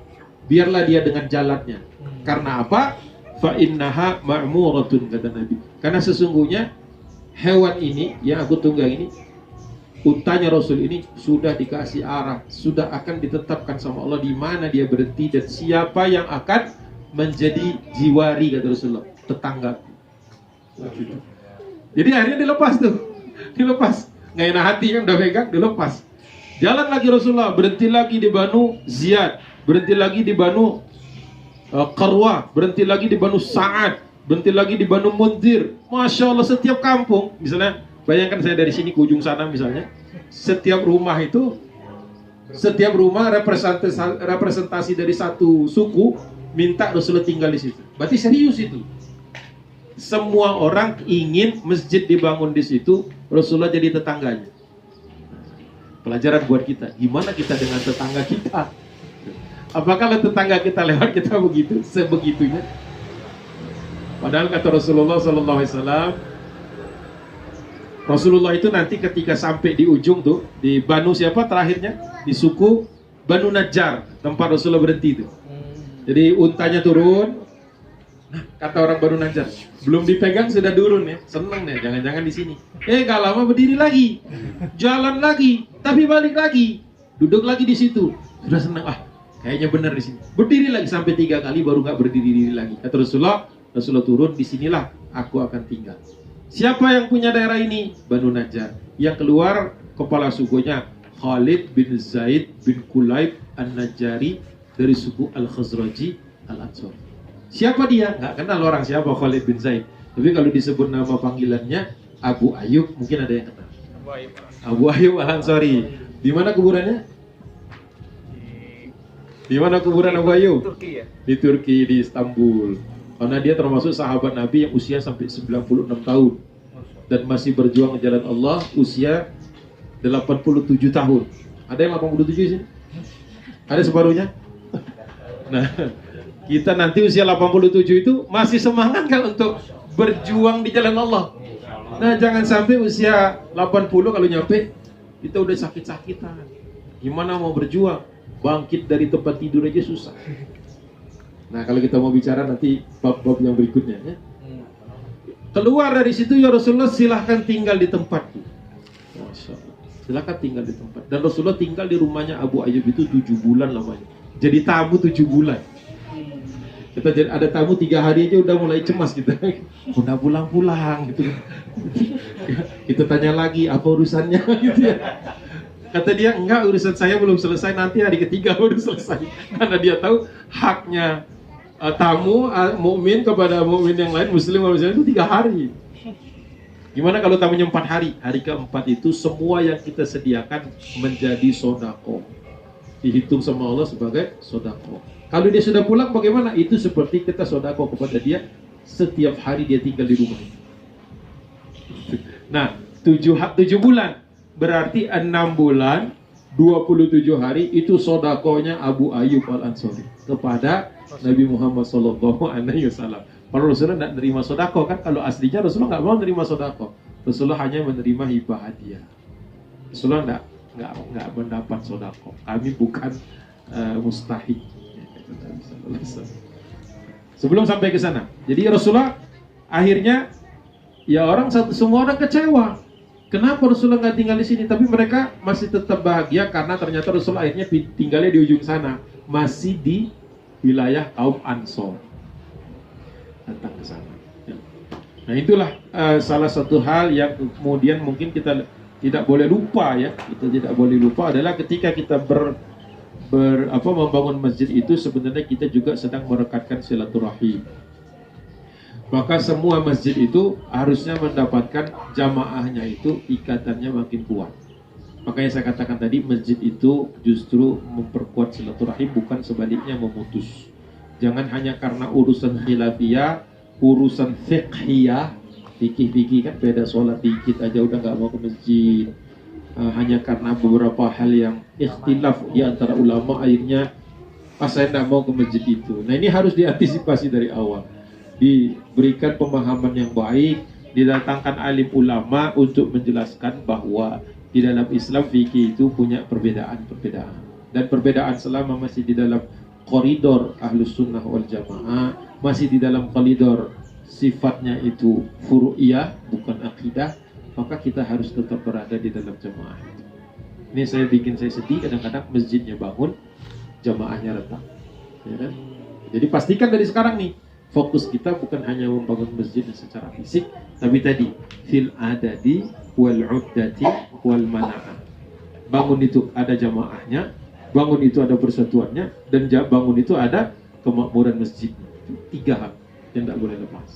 Biarlah dia dengan jalannya. Karena apa? Fa innaha ma'muratun, kata Nabi. Karena sesungguhnya hewan ini yang aku tunggang ini, untanya Rasul ini sudah dikasih arah, sudah akan ditetapkan sama Allah di mana dia berhenti dan siapa yang akan menjadi jiwari, kata Rasulullah, tetangga. Jadi akhirnya dilepas tuh, nggak enak hati kan, udah pegang, dilepas. Jalan lagi Rasulullah, berhenti lagi di Banu Ziyad, berhenti lagi di Banu Qarwah, berhenti lagi di Banu Sa'ad, berhenti lagi di Banu Munzir. Masya Allah, setiap kampung, misalnya bayangkan saya dari sini ke ujung sana misalnya, setiap rumah representasi dari satu suku minta Rasulullah tinggal di situ. Berarti serius itu. Semua orang ingin masjid dibangun di situ, Rasulullah jadi tetangganya. Pelajaran buat kita, gimana kita dengan tetangga kita? Apakah tetangga kita lewat kita begitu, sebegitunya? Padahal kata Rasulullah Sallallahu Alaihi Wasallam, Rasulullah itu nanti ketika sampai di ujung tuh, di Banu siapa terakhirnya? Di suku Banu Najjar, tempat Rasulullah berhenti itu. Jadi untanya turun. Nah, kata orang Banu Najjar, belum dipegang sudah turun ya. Seneng nih, jangan-jangan di sini. Gak lama berdiri lagi, jalan lagi, tapi balik lagi, duduk lagi di situ. Sudah senang, kayaknya benar di sini. Berdiri lagi sampai 3 kali baru nggak berdiri lagi. Kata Rasulullah turun, di sinilah aku akan tinggal. Siapa yang punya daerah ini? Banu Najjar. Yang keluar kepala sukunya Khalid bin Zaid bin Kulayb An-Najjari dari suku Al-Khazraji Al-Ansari. Siapa dia? Nggak kenal orang siapa Khalid bin Zaid. Tapi kalau disebut nama panggilannya Abu Ayyub, mungkin ada yang kenal. Abu Ayyub Al-Ansari. Di mana kuburannya? Di mana kuburan Abu Ayyub? Turki ya? Di Turki, di Istanbul. Karena dia termasuk sahabat Nabi yang usia sampai 96 tahun dan masih berjuang di jalan Allah usia 87 tahun. Ada yang 87 sini? Ada separuhnya? Nah, kita nanti usia 87 itu masih semangat kan untuk berjuang di jalan Allah. Nah, jangan sampai usia 80 kalau nyampe kita udah sakit-sakitan. Gimana mau berjuang? Bangkit dari tempat tidur aja susah. Nah, kalau kita mau bicara nanti bab-bab yang berikutnya ya. Keluar dari situ ya Rasulullah, silahkan tinggal di tempatku. Masya Allah. Silahkan tinggal di tempat. Dan Rasulullah tinggal di rumahnya Abu Ayyub itu 7 bulan lamanya. Jadi tamu 7 bulan. Kita jadi ada tamu 3 hari aja udah mulai cemas kita. Udah pulang-pulang gitu. Kita tanya lagi apa urusannya gitu ya. Kata dia, enggak, urusan saya belum selesai, nanti hari ketiga baru selesai. Karena dia tahu haknya tamu mukmin kepada mukmin yang lain, muslim itu 3 hari. Gimana kalau tamunya 4 hari? Hari keempat itu semua yang kita sediakan menjadi sodako. Dihitung sama Allah sebagai sodako. Kalau dia sudah pulang bagaimana? Itu seperti kita sodako kepada dia setiap hari dia tinggal di rumah. Nah, 7 bulan berarti 6 bulan 27 hari itu sodakonya Abu Ayyub Al-Ansari kepada Nabi Muhammad SAW. Kalau Rasulullah tidak menerima sodako kan, kalau aslinya Rasulullah nggak mau menerima sodako. Rasulullah hanya menerima hibah hadiah. Rasulullah nggak mendapat sodako. Kami bukan mustahik. Sebelum sampai ke sana, jadi Rasulullah akhirnya ya semua orang kecewa. Kenapa Rasulullah nggak tinggal di sini? Tapi mereka masih tetap bahagia karena ternyata Rasulullah akhirnya tinggalnya di ujung sana, masih di wilayah kaum Ansor. Datang ke sana. Nah itulah salah satu hal yang kemudian mungkin kita tidak boleh lupa ya. Kita tidak boleh lupa adalah ketika kita membangun masjid itu sebenarnya kita juga sedang merekatkan silaturahim. Maka semua masjid itu harusnya mendapatkan jamaahnya itu ikatannya makin kuat. Makanya saya katakan tadi masjid itu justru memperkuat silaturahim, bukan sebaliknya memutus. Jangan hanya karena urusan khilafiyah, urusan fiqhiyah, fikih kan beda sholat dikit aja udah nggak mau ke masjid. Hanya karena beberapa hal yang ikhtilaf di antara ulama akhirnya saya tidak mau ke masjid itu. Nah ini harus diantisipasi dari awal. Diberikan pemahaman yang baik, didatangkan alim ulama untuk menjelaskan bahwa di dalam Islam fikih itu punya perbedaan-perbedaan, dan perbedaan selama masih di dalam koridor ahlus sunnah wal jamaah, masih di dalam koridor sifatnya itu furu'iyah bukan akidah, maka kita harus tetap berada di dalam jamaah. Ini saya sedih kadang-kadang masjidnya bangun, jamaahnya retak ya kan? Jadi pastikan dari sekarang nih, fokus kita bukan hanya membangun masjid secara fisik, tapi tadi fil adadi wal uddati wal mana'ah. Bangun itu ada jamaahnya, bangun itu ada persatuannya, dan bangun itu ada kemakmuran masjid. 3 hal yang tidak boleh lepas.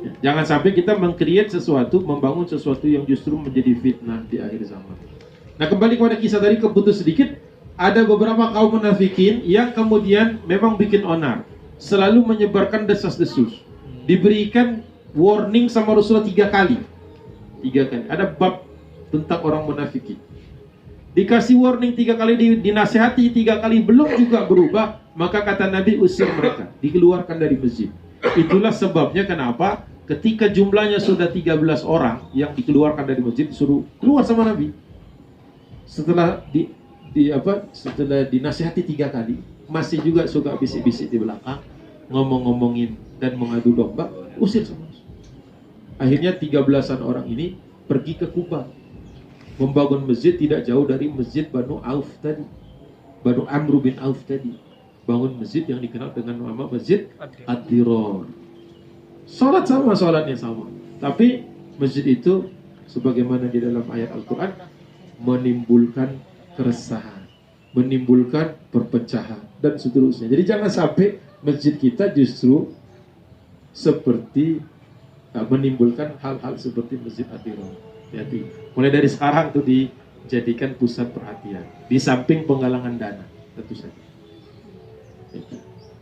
Ya, jangan sampai kita mengcreate sesuatu, membangun sesuatu yang justru menjadi fitnah di akhir zaman. Nah, kembali kepada kisah tadi, keputus sedikit, ada beberapa kaum munafikin yang kemudian memang bikin onar, selalu menyebarkan desas-desus. Diberikan warning sama Rasulullah 3 kali. Ada bab tentang orang munafikin. Dikasih warning 3 kali, dinasihati 3 kali, belum juga berubah. Maka kata Nabi, usir mereka, dikeluarkan dari masjid. Itulah sebabnya kenapa ketika jumlahnya sudah 13 orang yang dikeluarkan dari masjid, disuruh keluar sama Nabi. Setelah setelah dinasihati 3 kali, masih juga suka bisik-bisik di belakang, ngomong-ngomongin dan mengadu domba, usir semua. Akhirnya 13-an orang ini pergi ke Kuba, membangun masjid tidak jauh dari masjid Banu Auf tadi, Banu Amr bin Auf tadi. Bangun masjid yang dikenal dengan nama Masjid Ad-Dirar. Sholatnya sama. Tapi masjid itu sebagaimana di dalam ayat Al-Quran menimbulkan keresahan, menimbulkan perpecahan dan seterusnya. Jadi jangan sampai masjid kita justru seperti menimbulkan hal-hal seperti Masjid Ad-Dirar. Jadi mulai dari sekarang tuh dijadikan pusat perhatian di samping penggalangan dana tentu saja.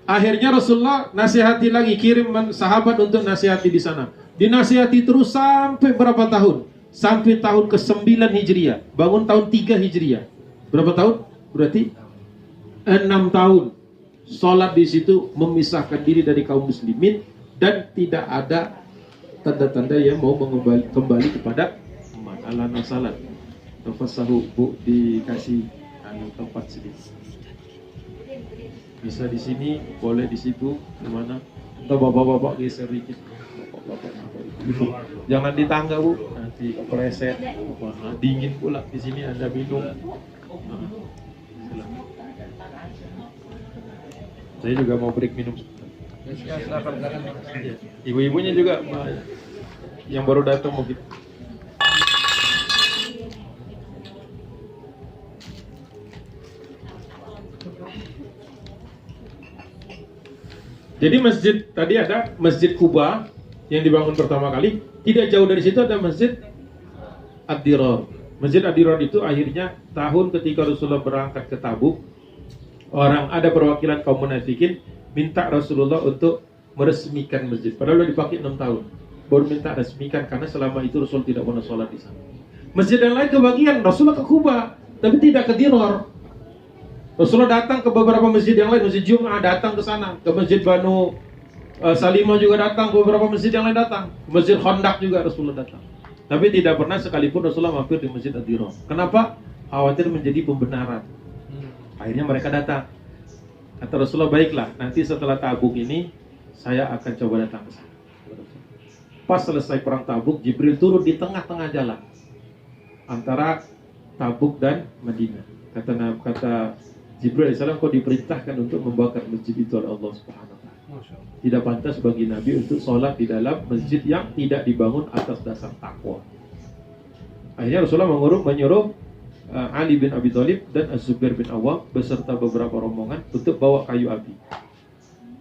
Akhirnya Rasulullah nasihati lagi, kirim sahabat untuk nasihati di sana. Dinasihati terus sampai berapa tahun? Sampai tahun ke-9 Hijriah. Bangun tahun 3 Hijriah. Berapa tahun? Berarti 6 tahun. Sholat di situ memisahkan diri dari kaum muslimin dan tidak ada tanda-tanda yang mau kembali kepada umat. Alana salat. Tafassahu, Bu, dikasih tempat sedikit. Bisa di sini, boleh di situ, kemana? Atau bapak-bapak geser dikit. Bapak-bapak. Jangan di tangga, Bu, nanti kepleset. Dingin pula di sini, Anda minum. Saya juga mau break minum. Ibu-ibunya juga yang baru datang mungkin. Jadi masjid tadi ada Masjid Kuba yang dibangun pertama kali, tidak jauh dari situ ada Masjid Ad-Dirar. Masjid Ad-Dirar itu akhirnya tahun ketika Rasulullah berangkat ke Tabuk, ada perwakilan kaum munafikin minta Rasulullah untuk meresmikan masjid. Padahal udah dipakai 6 tahun, baru minta resmikan karena selama itu Rasul tidak pernah sholat di sana. Masjid yang lain kebagian, Rasulullah ke Kuba, tapi tidak ke Dirar. Rasulullah datang ke beberapa masjid yang lain, Masjid Jum'ah datang ke sana, ke Masjid Banu Salimah juga datang, ke beberapa masjid yang lain datang, ke Masjid Khandaq juga Rasulullah datang. Tapi tidak pernah sekalipun Rasulullah mampir di Masjid Ad-Dirar. Kenapa? Khawatir menjadi pembenaran. Akhirnya mereka datang. Kata Rasulullah, baiklah, nanti setelah Tabuk ini saya akan coba datang ke sana. Pas selesai perang Tabuk, Jibril turun di tengah-tengah jalan antara Tabuk dan Madinah. Kata Jibril AS, kau diperintahkan untuk membakar masjid itu oleh Allah Subhanahu wa Ta'ala. Tidak pantas bagi Nabi untuk sholat di dalam masjid yang tidak dibangun atas dasar takwa. Akhirnya Rasulullah menyuruh Ali bin Abi Thalib dan Az-Zubair bin Awwam beserta beberapa rombongan untuk bawa kayu api.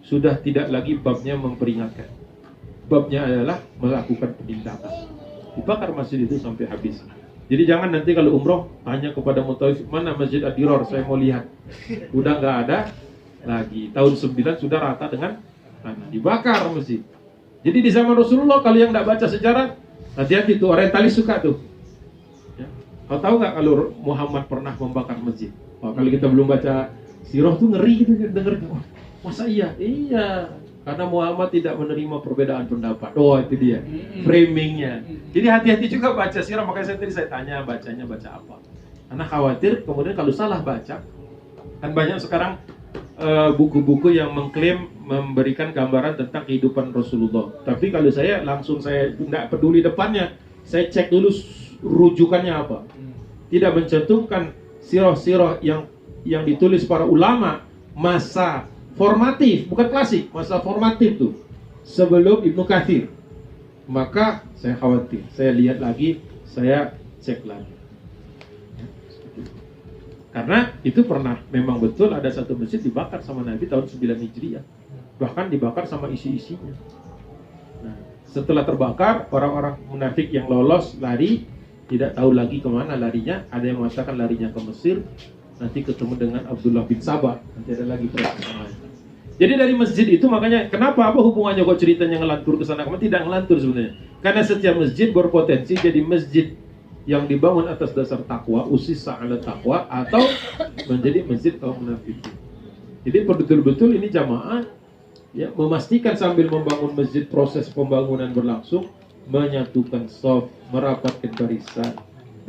Sudah tidak lagi babnya memperingatkan. Babnya adalah melakukan penindakan. Dibakar masjid itu sampai habis. Jadi jangan nanti kalau umroh tanya kepada Mutawif, mana Masjid Ad-Dirar, saya mau lihat. Udah nggak ada lagi. Tahun 9 sudah rata dengan tanah. Dibakar masjid. Jadi di zaman Rasulullah, kalau yang nggak baca sejarah, hati-hati tuh, orientalis suka tuh. Ya. Kau tahu nggak kalau Muhammad pernah membakar masjid? Kalau kita belum baca sirah tuh ngeri gitu dengernya. Oh, masa iya? Iya. Karena Muhammad tidak menerima perbedaan pendapat. Oh, itu dia framingnya. Jadi hati-hati juga baca sirah. Makanya saya tanya bacanya baca apa. Karena khawatir kemudian kalau salah baca, kan banyak sekarang buku-buku yang mengklaim memberikan gambaran tentang kehidupan Rasulullah. Tapi kalau saya tidak peduli depannya, saya cek dulu rujukannya apa. Tidak mencantumkan sirah-sirah yang ditulis para ulama masa formatif, bukan klasik, masa formatif tuh sebelum Ibnu Katsir. Maka saya khawatir, saya lihat lagi, saya cek lagi. Karena itu pernah, memang betul ada satu masjid dibakar sama Nabi tahun 9 Hijriah. Bahkan dibakar sama isi-isinya. Nah, setelah terbakar, orang-orang munafik yang lolos lari, tidak tahu lagi kemana larinya. Ada yang mengatakan larinya ke Mesir, nanti ketemu dengan Abdullah bin Sabah, nanti ada lagi proses lain. Jadi dari masjid itu makanya apa hubungannya kok ceritanya ngelantur ke sana kemana? Tidak ngelantur sebenarnya. Karena setiap masjid berpotensi jadi masjid yang dibangun atas dasar takwa, usisa ala takwa, atau menjadi masjid kaum munafikin. Jadi betul-betul ini jamaah Ya, memastikan sambil membangun masjid proses pembangunan berlangsung, menyatukan shaf, merapatkan barisan,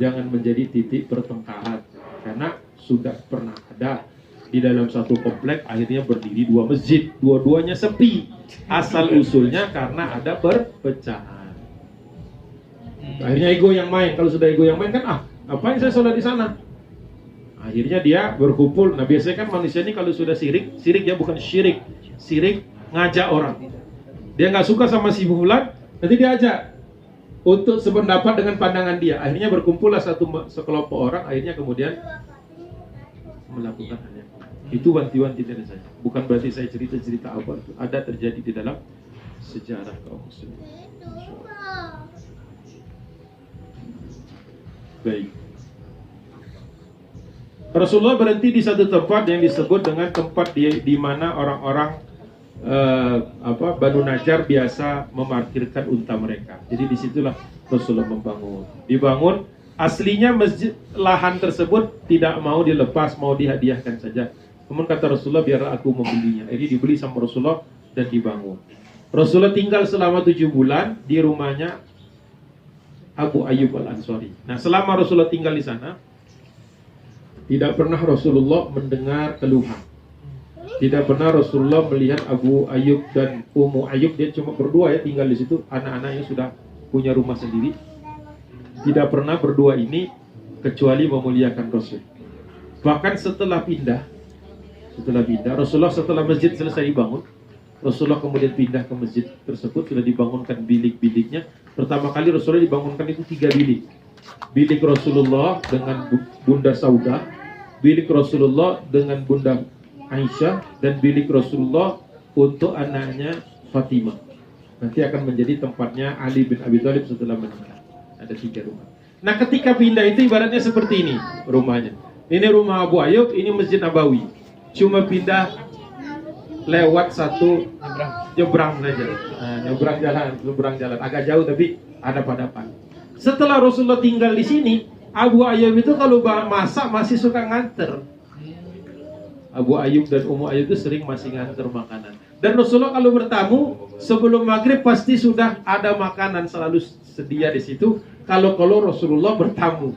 jangan menjadi titik pertengkaran. Karena sudah pernah ada di dalam satu komplek akhirnya berdiri dua masjid, dua-duanya sepi. Asal usulnya karena ada perpecahan. Akhirnya ego yang main. Kalau sudah ego yang main kan, ngapain saya sholat di sana? Akhirnya dia berkumpul. Nah biasanya kan manusia ini kalau sudah sirik ya bukan syirik. Sirik ngajak orang. Dia nggak suka sama si fulan, nanti dia ajak untuk sependapat dengan pandangan dia. Akhirnya berkumpullah sekelompok orang. Akhirnya kemudian melakukan hal yang itu wanti-wanti dari saya. Bukan berarti saya cerita-cerita apa itu. Ada terjadi di dalam sejarah kaum muslimin. Baik. Rasulullah berhenti di satu tempat yang disebut dengan tempat di mana orang-orang Banu Najjar biasa memarkirkan unta mereka. Jadi disitulah Rasulullah membangun. Dibangun, aslinya masjid lahan tersebut tidak mau dilepas, mau dihadiahkan saja. Kemudian kata Rasulullah, biarlah aku membelinya. Jadi dibeli sama Rasulullah dan dibangun. Rasulullah tinggal selama 7 bulan di rumahnya Abu Ayyub Al-Ansari. Nah, selama Rasulullah tinggal di sana, tidak pernah Rasulullah mendengar keluhan. Tidak pernah Rasulullah melihat Abu Ayyub dan Ummu Ayyub, dia cuma berdua ya tinggal di situ. Anak-anaknya sudah punya rumah sendiri. Tidak pernah berdua ini kecuali memuliakan Rasul. Bahkan setelah pindah, Rasulullah setelah masjid selesai dibangun, Rasulullah kemudian pindah ke masjid tersebut, sudah dibangunkan bilik-biliknya. Pertama kali Rasulullah dibangunkan itu 3 bilik. Bilik Rasulullah dengan Bunda Saudah, bilik Rasulullah dengan Bunda Aisyah, dan bilik Rasulullah untuk anaknya Fatimah. Nanti akan menjadi tempatnya Ali bin Abi Thalib setelah menikah. Ada 3 rumah. Nah ketika pindah itu ibaratnya seperti ini rumahnya. Ini rumah Abu Ayyub, ini Masjid Nabawi. Cuma pindah lewat satu nyebrang saja. Nyebrang jalan. Agak jauh tapi ada hadapan. Setelah Rasulullah tinggal di sini, Abu Ayyub itu kalau masak masih suka nganter. Abu Ayyub dan Ummu Ayyub itu sering masih nganter makanan. Dan Rasulullah kalau bertamu sebelum maghrib pasti sudah ada makanan selalu sedia di situ. Kalau Rasulullah bertamu,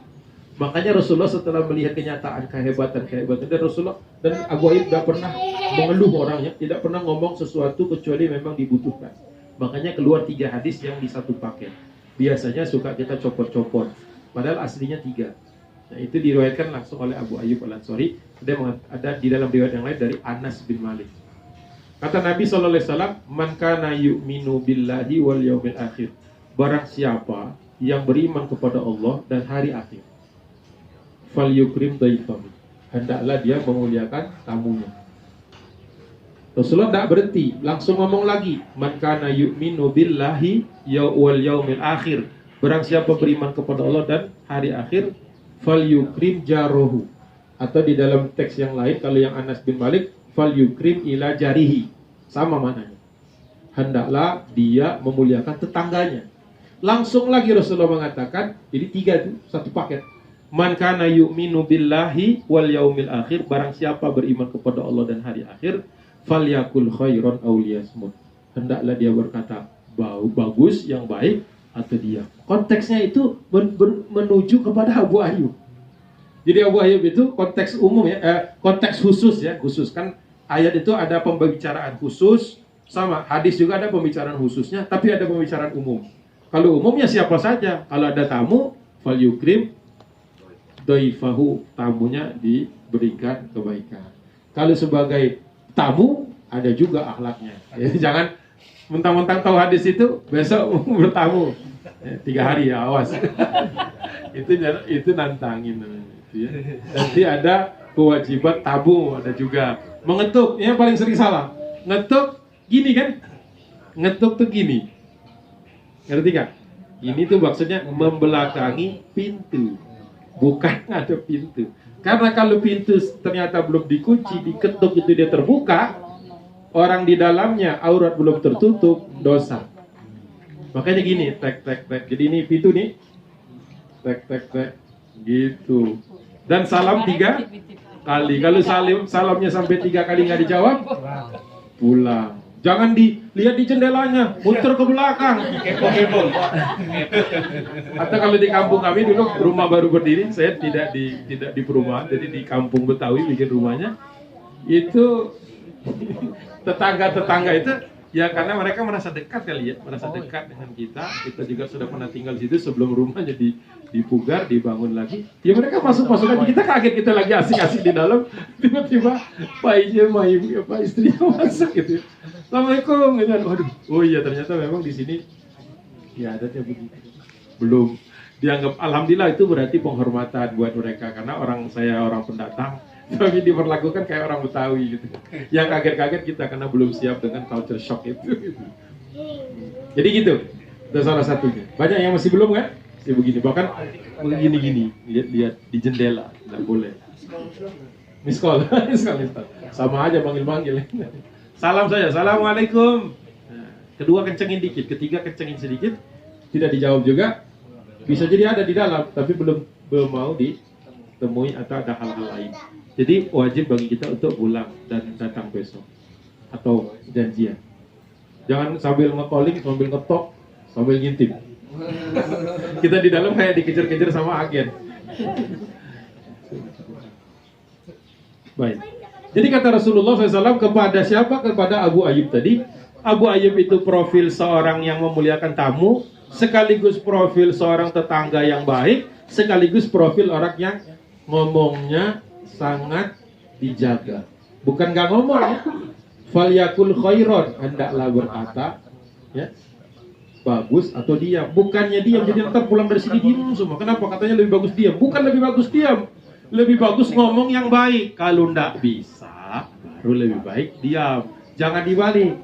makanya Rasulullah setelah melihat kenyataan kehebatan dan Rasulullah dan Abu Ayyub tidak pernah mengeluh orangnya, tidak pernah ngomong sesuatu kecuali memang dibutuhkan. Makanya keluar 3 hadis yang di satu paket. Biasanya suka kita copot-copot, padahal aslinya 3. Nah, itu diriwayatkan langsung oleh Abu Ayyub Al-Ansari. Ada di dalam riwayat yang lain dari Anas bin Malik. Kata Nabi SAW, "Man kana yu'minu billahi wal yaumil akhir." Barang siapa yang beriman kepada Allah dan hari akhir, fal yukrim dhaifahu, hendaklah dia memuliakan tamunya. Rasulullah tidak berhenti, langsung ngomong lagi, "Man kana yu'minu billahi wal yaumil akhir." Barang siapa beriman kepada Allah dan hari akhir, fal yukrim jarohu. Atau di dalam teks yang lain, kalau yang Anas bin Malik, fal yukrim ila jarihi. Sama mananya. Hendaklah dia memuliakan tetangganya. Langsung lagi Rasulullah mengatakan, jadi 3 itu satu paket. Man kana yu'minu billahi wal yaumil akhir. Barang siapa beriman kepada Allah dan hari akhir, falyakul khairan aw liyasmut. Hendaklah dia berkata bagus, yang baik, atau diam. Konteksnya itu menuju kepada Abu Ayyub. Jadi Abu Ayyub itu konteks umum ya, konteks khusus ya, khusus kan ayat itu ada pembicaraan khusus, sama hadis juga ada pembicaraan khususnya, tapi ada pembicaraan umum. Kalau umumnya siapa saja, kalau ada tamu, fal yukrim dhaifahu, tamunya diberikan kebaikan. Kalau sebagai tamu ada juga akhlaknya. Jadi jangan mentang-mentang tahu hadis itu besok bertamu 3 hari ya, awas. itu nantangin itu ya. Nanti ada kewajiban tamu, ada juga mengetuk. Yang paling sering salah ngetuk gini kan, ngetuk tuh gini, ngerti kan? Ini tuh maksudnya membelakangi pintu, bukan ada pintu. Karena kalau pintu ternyata belum dikunci, diketuk itu dia terbuka, orang di dalamnya aurat belum tertutup, dosa. Makanya gini, tek. Jadi ini pintu nih, tek, gitu. Dan salam 3 kali. Kalau salamnya sampai 3 kali nggak dijawab, pulang. Jangan dilihat di jendelanya, muter ke belakang. Atau kalau di kampung kami dulu rumah baru berdiri, saya tidak di perumahan, jadi di kampung Betawi bikin rumahnya. Itu tetangga itu ya karena mereka merasa dekat kali ya, merasa dekat dengan kita. Kita juga sudah pernah tinggal di situ sebelum rumahnya dipugar, dibangun lagi. Ya mereka masuk aja, kita kaget, kita lagi asik-asik di dalam, tiba-tiba Pak istrinya masuk gitu. Assalamualaikum, gitu. Waduh, oh iya ternyata memang di sini ya adatnya begitu. Belum dianggap, alhamdulillah itu berarti penghormatan buat mereka karena saya orang pendatang, tapi diperlakukan kayak orang Betawi gitu. Yang kaget-kaget kita karena belum siap dengan culture shock itu. Gitu. Jadi gitu, itu salah satunya. Banyak yang masih belum kan? Masih begini, bahkan begini-gini, lihat di jendela, nggak boleh. Miss call. Sama aja manggil-manggil. Salam saya, assalamualaikum. Nah, kedua kencengin dikit, ketiga kencengin sedikit, tidak dijawab juga. Bisa jadi ada di dalam, tapi belum mau ditemui atau ada hal-hal lain. Jadi wajib bagi kita untuk pulang dan datang besok atau janjian. Jangan sambil nge-calling, sambil ngetok, sambil ngintip. Kita di dalam kayak dikejar-kejar sama agen. Baik. Jadi kata Rasulullah SAW kepada siapa? Kepada Abu Ayyub tadi. Abu Ayyub itu profil seorang yang memuliakan tamu, sekaligus profil seorang tetangga yang baik, sekaligus profil orang yang ngomongnya sangat dijaga. Bukan gak ngomong ya. Falyakul khairon, hendaklah berkata ya, bagus atau diam. Bukannya diam, jadi ntar pulang dari sini diam semua. Kenapa? Katanya lebih bagus diam. Bukan lebih bagus diam, lebih bagus ngomong yang baik. Kalau ndak bisa, baru lebih baik diam. Jangan dibalik.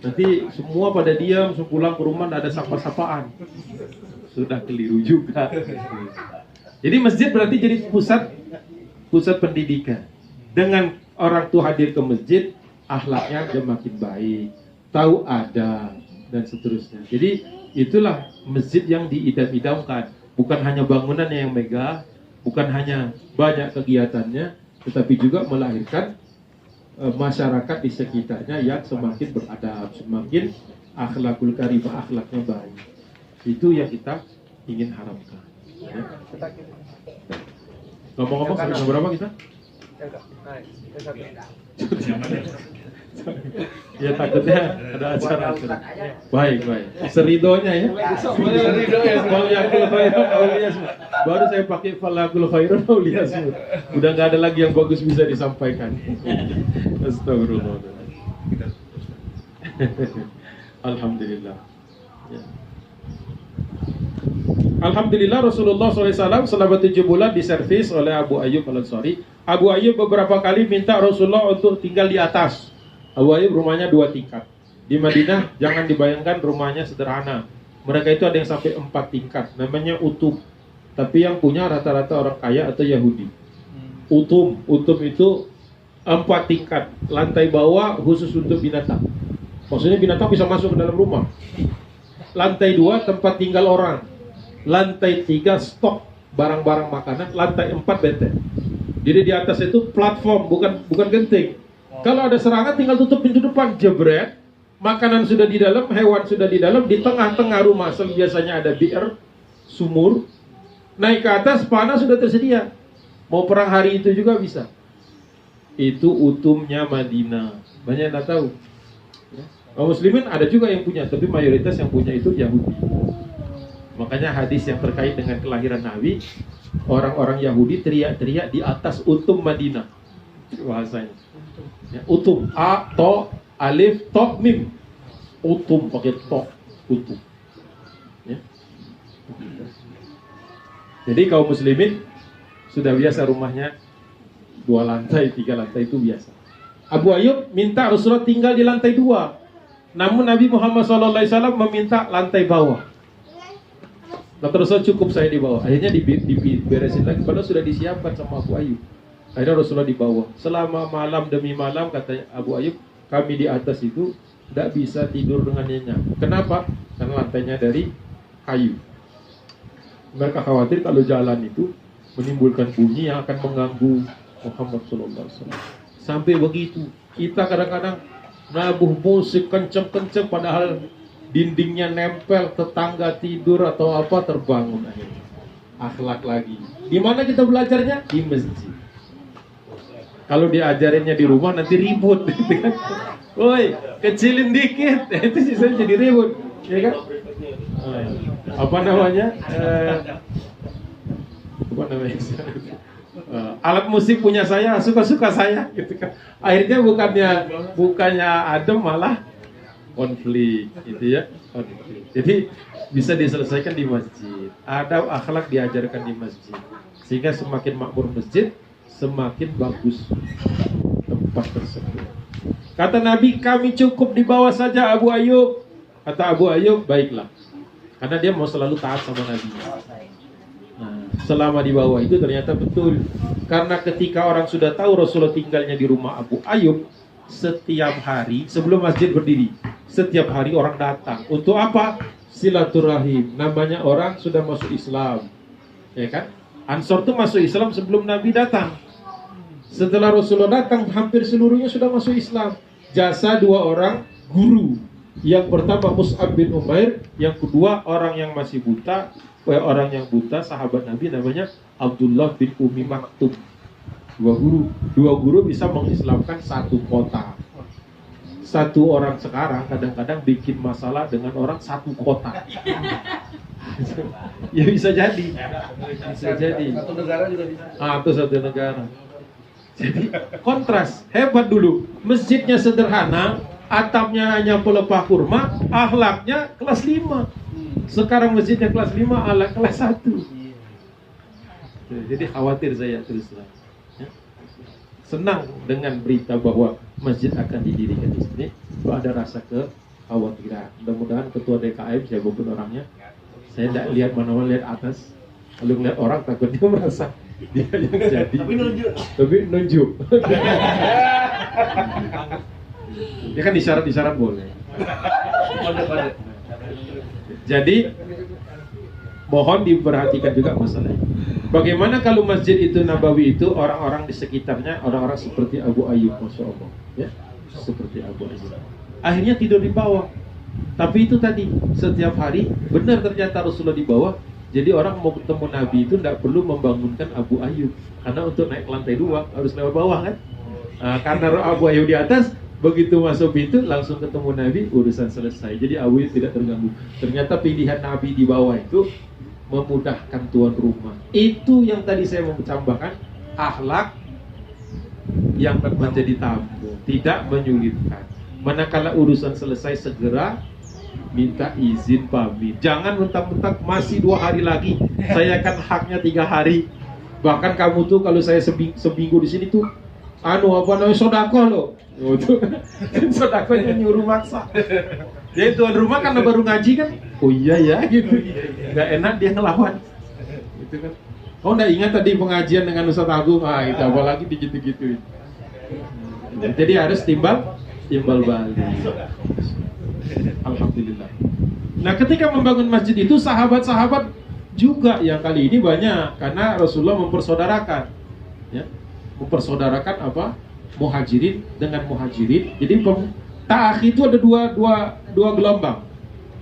Nanti semua pada diam, sepulang ke rumah ndak ada sapa-sapaan. Sudah keliru juga. Jadi masjid berarti jadi pusat pendidikan. Dengan orang tua hadir ke masjid, akhlaknya dia makin baik, tahu adab dan seterusnya. Jadi itulah masjid yang diidam-idamkan. Bukan hanya bangunannya yang megah, bukan hanya banyak kegiatannya, tetapi juga melahirkan masyarakat di sekitarnya yang semakin beradab, semakin akhlakul karimah, akhlaknya baik. Itu yang kita ingin harapkan. Ya. Ngomong-ngomong, sampai berapa kita? Ya takutnya ada acara. Baik. Seridonya ya. Baru saya pakai falakul khairun awliyasmut. Udah nggak ada lagi yang bagus bisa disampaikan. Astagfirullah. Alhamdulillah. Ya. Alhamdulillah Rasulullah SAW selama 7 bulan diservis oleh Abu Ayyub Al-Ansari. Abu Ayyub beberapa kali minta Rasulullah untuk tinggal di atas. Abu Ayyub rumahnya 2 tingkat. Di Madinah jangan dibayangkan rumahnya sederhana. Mereka itu ada yang sampai 4 tingkat. Namanya utub. Tapi yang punya rata-rata orang kaya atau Yahudi. Utub itu 4 tingkat. Lantai bawah khusus untuk binatang. Maksudnya binatang bisa masuk ke dalam rumah. Lantai 2 tempat tinggal orang. Lantai 3 stok barang-barang makanan. Lantai 4 benteng. Jadi di atas itu platform, bukan genting. Kalau ada serangan tinggal tutup pintu depan, jebret. Makanan sudah di dalam, hewan sudah di dalam. Di tengah-tengah rumah biasanya ada biar, sumur. Naik ke atas, panah sudah tersedia. Mau perang hari itu juga bisa. Itu utumnya Madinah. Banyak yang tak tahu. Kaum muslimin ada juga yang punya, tapi mayoritas yang punya itu Yahudi. Makanya hadis yang terkait dengan kelahiran Nabi, orang-orang Yahudi teriak-teriak di atas utum Madinah. Bahasanya. Ya, utum. A, to, alif, to, mim. Utum pakai to, utum. Ya. Jadi kaum muslimin sudah biasa rumahnya 2 lantai, 3 lantai itu biasa. Abu Ayyub minta Rasulullah tinggal di lantai 2. Namun Nabi Muhammad SAW meminta lantai bawah. Kata Rasulullah, cukup saya di bawah. Akhirnya diberesin lagi, padahal sudah disiapkan sama Abu Ayyub. Akhirnya Rasulullah di bawah. Selama malam demi malam, kata Abu Ayyub, kami di atas itu tidak bisa tidur dengan nyenyak. Kenapa? Karena lantainya dari kayu. Mereka khawatir kalau jalan itu menimbulkan bunyi yang akan mengganggu Muhammad SAW. Sampai begitu, kita kadang-kadang nabuh musik kenceng-kenceng padahal dindingnya nempel, tetangga tidur atau apa terbangun akhirnya. Akhlak lagi. Di mana kita belajarnya? Di masjid. Kalau diajarinnya di rumah nanti ribut gitu kan. Woi, kecilin dikit. Itu sisanya jadi ribut, ya kan? Apa namanya? Alat musik punya saya, suka-suka saya gitu kan. Akhirnya bukannya adem malah konflik gitu ya. Konflik. Jadi bisa diselesaikan di masjid. Adab akhlak diajarkan di masjid. Sehingga semakin makmur masjid, semakin bagus tempat tersebut. Kata Nabi, kami cukup di bawah saja Abu Ayyub. Kata Abu Ayyub, baiklah. Karena dia mau selalu taat sama Nabi. Nah, selama di bawah itu ternyata betul. Karena ketika orang sudah tahu Rasulullah tinggalnya di rumah Abu Ayyub, setiap hari sebelum masjid berdiri, setiap hari orang datang. Untuk apa? Silaturahim. Namanya orang sudah masuk Islam, ya kan? Ansor itu masuk Islam sebelum Nabi datang. Setelah Rasulullah datang, hampir seluruhnya sudah masuk Islam. Jasa dua orang guru. Yang pertama Mus'ab bin Umair, yang kedua orang yang masih buta, orang yang buta sahabat Nabi namanya Abdullah bin Umi Maktum. Dua guru bisa mengislamkan satu kota. Satu orang sekarang kadang-kadang bikin masalah dengan orang satu kota. Ya bisa jadi. Satu negara juga bisa. Atau satu negara. Jadi kontras hebat dulu. Masjidnya sederhana, atapnya hanya pelepah kurma, akhlaknya kelas 5. Sekarang masjidnya kelas 5, akhlak kelas 1. Jadi khawatir saya terus terang. Senang dengan berita bahwa masjid akan didirikan di sini. Kalau ada rasa kekhawatiran. Mudah-mudahan ketua DKM, saya bukan orangnya, saya tidak lihat mana-mana, lihat atas. Kalau lihat orang takut dia merasa dia yang jadi. Tapi nunjuk. Dia kan isyarat-isyarat boleh. Jadi mohon diperhatikan juga masalah ini. Bagaimana kalau masjid itu Nabawi itu orang-orang di sekitarnya orang-orang seperti Abu Ayyub, Masya Allah, ya, seperti Abu Ayyub. Akhirnya tidur di bawah. Tapi itu tadi setiap hari benar ternyata Rasulullah di bawah. Jadi orang mau ketemu Nabi itu tidak perlu membangunkan Abu Ayyub, karena untuk naik ke lantai 2 harus lewat bawah kan. Karena Abu Ayyub di atas, begitu masuk pintu langsung ketemu Nabi, urusan selesai. Jadi Abu Ayyub tidak terganggu. Ternyata pilihan Nabi di bawah itu memudahkan tuan rumah. Itu yang tadi saya mau tambahkan, akhlak yang menjadi tamu, tidak menyulitkan. Manakala urusan selesai segera minta izin pamit. Jangan mentang-mentang masih 2 hari lagi, saya kan haknya 3 hari. Bahkan kamu tuh kalau saya seminggu di sini tuh sodako loh. Sodakonya nyuruh maksa. Jadi tuan rumah kan baru ngaji kan, oh iya ya gitu, nggak enak dia ngelawan, gitu kan. Oh nggak ingat tadi pengajian dengan Ustaz Agung, itu apalagi digitu-gituin. Jadi harus timbal balik. Alhamdulillah. Nah ketika membangun masjid itu sahabat-sahabat juga yang kali ini banyak, karena Rasulullah mempersaudarakan, ya, mempersaudarakan apa? Muhajirin dengan muhajirin. Jadi ta'akhi itu ada dua gelombang,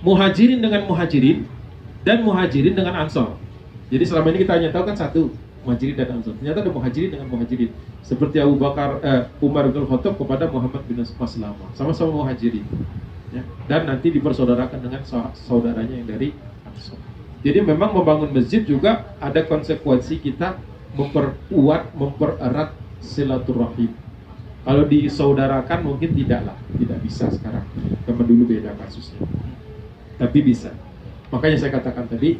muhajirin dengan muhajirin dan muhajirin dengan ansor. Jadi selama ini kita hanya tahu kan satu, muhajirin dan ansor. Ternyata ada muhajirin dengan muhajirin. Seperti Umar bin Khattab kepada Muhammad bin Maslamah, sama-sama muhajirin, ya. Dan nanti dipersaudarakan dengan saudaranya yang dari ansor. Jadi memang membangun masjid juga ada konsekuensi kita mempererat silaturahim. Kalau disaudarakan mungkin tidak bisa sekarang. Karena dulu beda kasusnya. Tapi bisa. Makanya saya katakan tadi,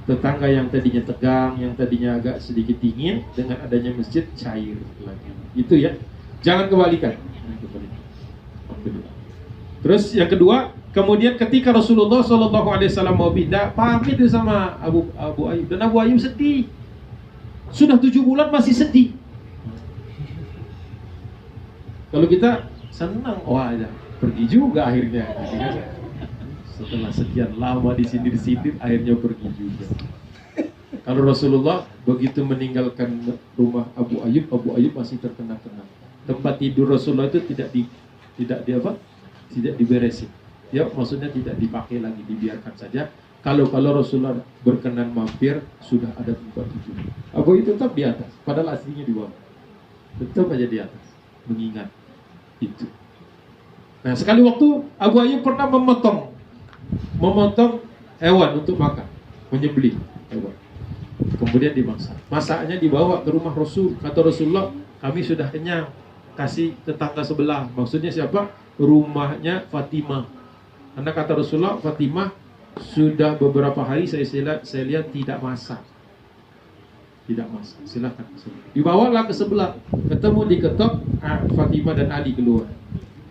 tetangga yang tadinya tegang, yang tadinya agak sedikit dingin, dengan adanya masjid cair lagi. Itu ya. Jangan kebalikan. Terus yang kedua, kemudian ketika Rasulullah SAW mau pindah, pamit sama Abu Ayyub, dan Abu Ayyub sedih. Sudah 7 bulan masih sedih. Kalau kita senang, wah ya, pergi juga akhirnya. Setelah sekian lama di sini akhirnya pergi juga. Kalau Rasulullah begitu meninggalkan rumah Abu Ayyub masih terkenang-kenang. Tempat tidur Rasulullah itu tidak tidak di apa? Tidak diberesin. Ya, maksudnya tidak dipakai lagi, dibiarkan saja. Kalau Rasulullah berkenan mampir, sudah ada tempat itu. Abu itu tetap di atas, padahal aslinya di bawah. Tetap aja di atas, mengingat itu. Nah, sekali waktu Abu Ayyub pernah memotong hewan untuk makan, menyembelih hewan. Kemudian dimasak. Masaknya dibawa ke rumah Rasul. Kata Rasulullah, kami sudah kenyang. Kasih tetangga sebelah. Maksudnya siapa? Rumahnya Fatimah. Karena kata Rasulullah, Fatimah sudah beberapa hari saya lihat tidak masak. Tidak masak. Silakan. Dibawalah ke sebelah. Ketemu diketok, Fatimah dan Ali keluar.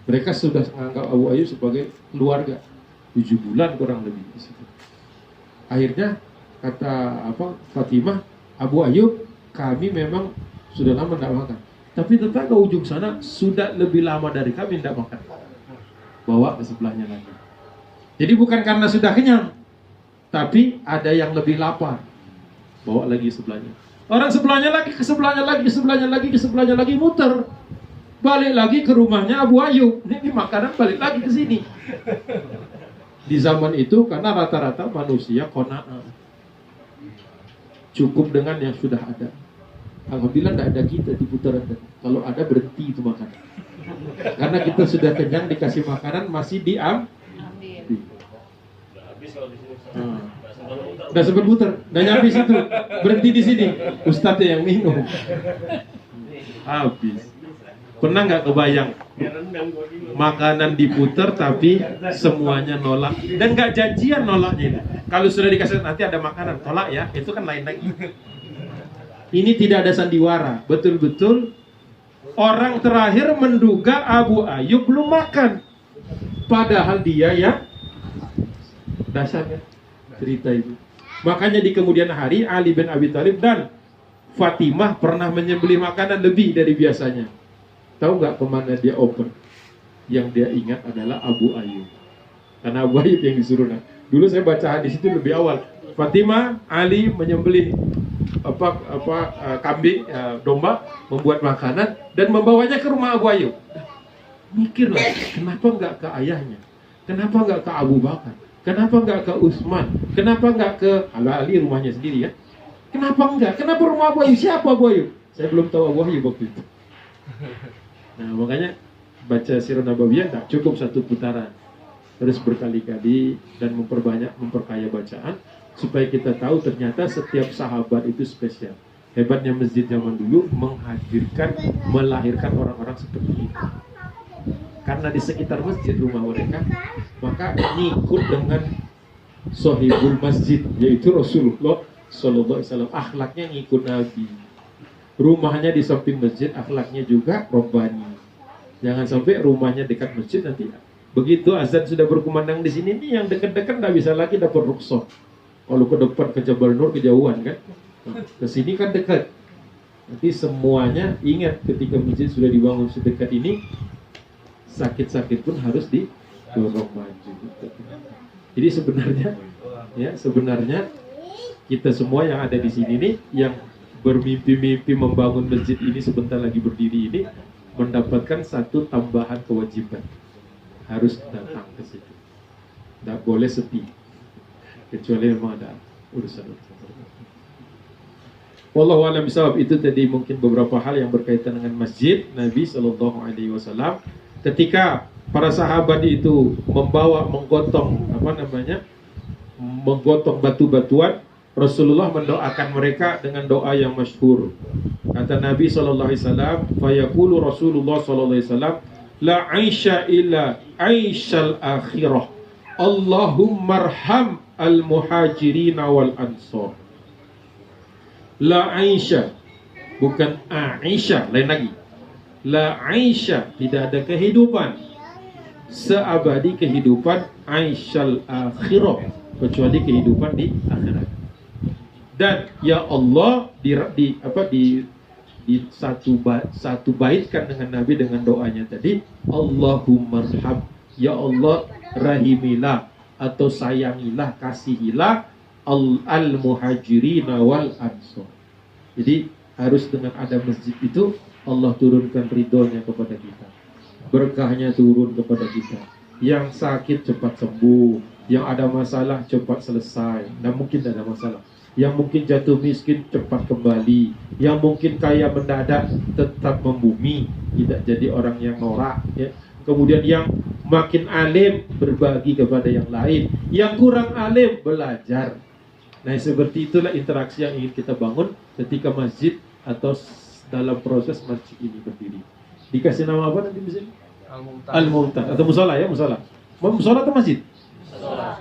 Mereka sudah menganggap Abu Ayyub sebagai keluarga. 7 bulan kurang lebih di situ. Akhirnya kata Fatimah, Abu Ayyub, kami memang sudah lama tidak makan. Tapi tetangga ujung sana sudah lebih lama dari kami tidak makan. Bawa ke sebelahnya lagi. Jadi bukan karena sudah kenyang, tapi ada yang lebih lapar. Bawa lagi sebelahnya. Orang sebelahnya lagi, ke sebelahnya lagi, ke sebelahnya lagi, ke sebelahnya lagi, muter. Balik lagi ke rumahnya Abu Ayyub. Ini makanan balik lagi ke sini. Di zaman itu karena rata-rata manusia qanaah. Cukup dengan yang sudah ada. Alhamdulillah tidak ada kita di putaran tadi. Kalau ada berhenti itu makanan. Karena kita sudah kenyang dikasih makanan masih diambil. Udah sempat putar, udah nyampe situ, berhenti di sini. Ustadznya yang minum. Habis. Pernah nggak kebayang makanan diputar tapi semuanya nolak dan nggak janjian nolaknya itu. Kalau sudah dikasih nanti ada makanan tolak ya, itu kan lain lagi. Ini tidak ada sandiwara, betul-betul orang terakhir menduga Abu Ayyub belum makan, padahal dia ya dasarnya cerita itu. Makanya di kemudian hari Ali bin Abi Thalib dan Fatimah pernah menyembelih makanan lebih dari biasanya. Tahu nggak kemana dia open? Yang dia ingat adalah Abu Ayyub. Karena Abu Ayyub yang disuruh. Nah, dulu saya baca hadis itu lebih awal. Fatimah, Ali menyembelih kambing, domba, membuat makanan dan membawanya ke rumah Abu Ayyub. Mikirlah, kenapa nggak ke ayahnya? Kenapa nggak ke Abu Bakar? Kenapa nggak ke Utsman? Kenapa nggak ke Ali rumahnya sendiri ya? Kenapa enggak? Kenapa rumah Abu Ayyub? Siapa Abu Ayyub? Saya belum tahu Abu Ayyub waktu itu. Nah, makanya baca Sirah Nabawiyah tak cukup satu putaran. Terus berkali-kali dan memperkaya bacaan supaya kita tahu ternyata setiap sahabat itu spesial. Hebatnya masjid zaman dulu melahirkan orang-orang seperti itu. Karena di sekitar masjid rumah mereka, maka ngikut dengan sahibul masjid, yaitu Rasulullah Sallallahu Alaihi Wasallam. Akhlaknya ngikut Nabi. Rumahnya di samping masjid, akhlaknya juga robbani. Jangan sampai rumahnya dekat masjid, nanti begitu azan sudah berkumandang di sini nih, yang dekat-dekat nggak bisa lagi dapat rukhsah. Kalau ke depan ke Jabal Nur kejauhan kan, ke sini kan dekat. Nanti semuanya ingat ketika masjid sudah dibangun sedekat ini, sakit-sakit pun harus didorong maju. Jadi sebenarnya kita semua yang ada di sini nih, yang bermimpi-mimpi membangun masjid ini sebentar lagi berdiri ini, mendapatkan satu tambahan kewajiban, harus datang ke situ. Tidak boleh sepi, kecuali memang ada urusan. Wallahu a'lam bishawab. Itu tadi mungkin beberapa hal yang berkaitan dengan masjid Nabi Sallallahu Alaihi Wasallam. Ketika para sahabat itu menggotong batu-batuan, Rasulullah mendoakan mereka dengan doa yang masyhur. Kata Nabi sallallahu alaihi wasallam, "Fayaqulu Rasulullah sallallahu alaihi wasallam, la 'aisha illa 'aishal akhirah. Allahumma'rham al-muhajirin wal ansar." La 'aisha, bukan Aisyah, lain lagi. La 'aisha, tidak ada kehidupan seabadi kehidupan Aisyal akhirah, kecuali kehidupan di akhirat. Dan ya Allah di satu baitkan dengan Nabi dengan doanya tadi, Allahummarham, ya Allah rahimilah atau sayangilah, kasihilah al-muhajirin wal ansar. Jadi harus dengan ada masjid itu Allah turunkan ridhonya kepada kita. berkahnya turun kepada kita. Yang sakit cepat sembuh, yang ada masalah cepat selesai. Nah, mungkin ada masalah. Yang mungkin jatuh miskin cepat kembali. Yang mungkin kaya mendadak tetap membumi, tidak jadi orang yang norak, ya. Kemudian yang makin alim berbagi kepada yang lain, yang kurang alim belajar. Nah, seperti itulah interaksi yang ingin kita bangun ketika masjid atau dalam proses masjid ini berdiri. Dikasih nama apa nanti di sini? Al-Mumtaz atau musola ya, musola. Musola atau masjid?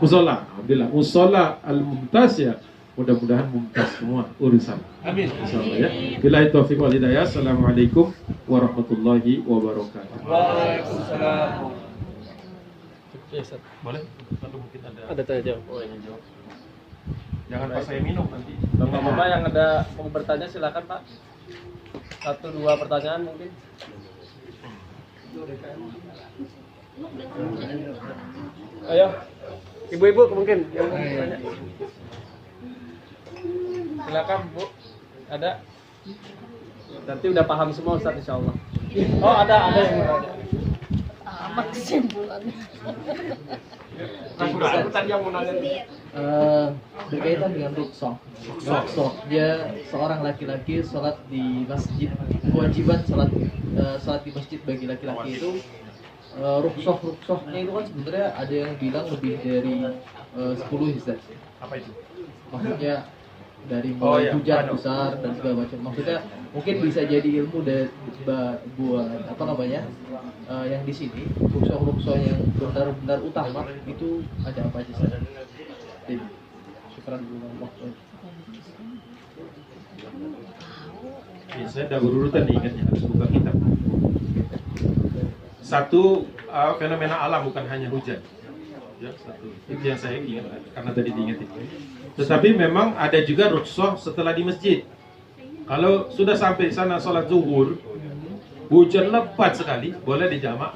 Musola. Alhamdulillah. Musola Al-Mumtaz ya. Mudah-mudahan mumtaz semua urusan. Amin. Insyaallah ya. Billahi taufiq wal hidayah. Assalamualaikum warahmatullahi wabarakatuh. Waalaikumsalam. Boleh? Kalau mungkin Ada tanya jawab. Oh, yang jawab. Jangan pas saya minum nanti. Bapak-bapak yang ada mau bertanya silakan Pak. 1-2 pertanyaan mungkin. Ayo, ibu-ibu mungkin yang mau bertanya. Silakan Bu. Ada? Nanti udah paham semua Ustaz insyaallah. Oh, ada yang mau tanya. Apa kesimpulannya? Aku tadi yang mau nanya. Berkaitan dengan rukhsah. Dia seorang laki-laki sholat di masjid, kewajiban sholat di masjid bagi laki-laki itu rukhsahnya itu kan sebenarnya ada yang bilang lebih dari 10 Ustaz. Apa itu? Maksudnya dari mulai hujan besar dan segala macam. Maksudnya mungkin bisa jadi ilmu dari buat apa namanya yang di sini rukhsah yang benar-benar utama itu ada apa aja Ustaz? Syukran waktu. Ya, saya dah berurutan nih ingatnya, harus buka kitab. Satu, fenomena alam bukan hanya hujan. Ya, satu. Itu yang saya ingat karena tadi diingetin. Tetapi memang ada juga rukhsah setelah di masjid. Kalau sudah sampai sana sholat zuhur, hujan lebat sekali, boleh dijamak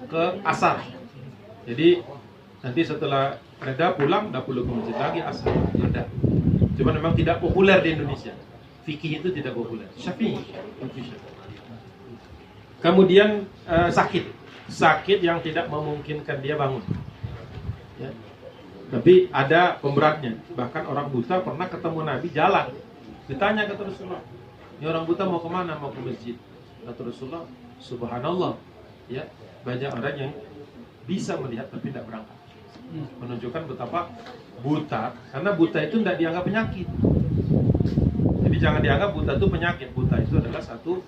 ke asar. Jadi nanti setelah reda pulang, dah perlu ke masjid lagi asar. Reda. Cuma memang tidak populer di Indonesia. Fikih itu tidak populer. Syafi'i. Kemudian sakit yang tidak memungkinkan dia bangun. Ya. Tapi ada pemberatnya. Bahkan orang buta pernah ketemu Nabi jalan. Ditanya kata Rasulullah, ini orang buta mau kemana? Mau ke masjid. Kata Rasulullah, subhanallah. Ya, banyak orang yang bisa melihat tapi tidak berangkat. Menunjukkan betapa buta, karena buta itu tidak dianggap penyakit. Jadi jangan dianggap buta itu penyakit. Buta itu adalah satu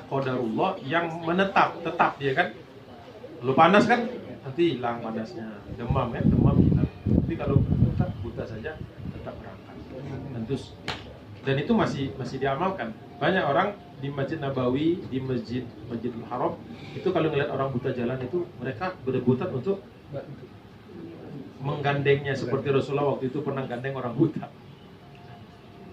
qadarullah yang tetap dia kan. Kalau panas kan nanti hilang panasnya, demam hilang. Tapi kalau buta saja tetap berangkat. Dan itu masih diamalkan. Banyak orang di Masjid Nabawi, di Masjidil Haram itu kalau ngelihat orang buta jalan itu mereka berebutan untuk menggandengnya seperti Rasulullah waktu itu pernah gandeng orang buta.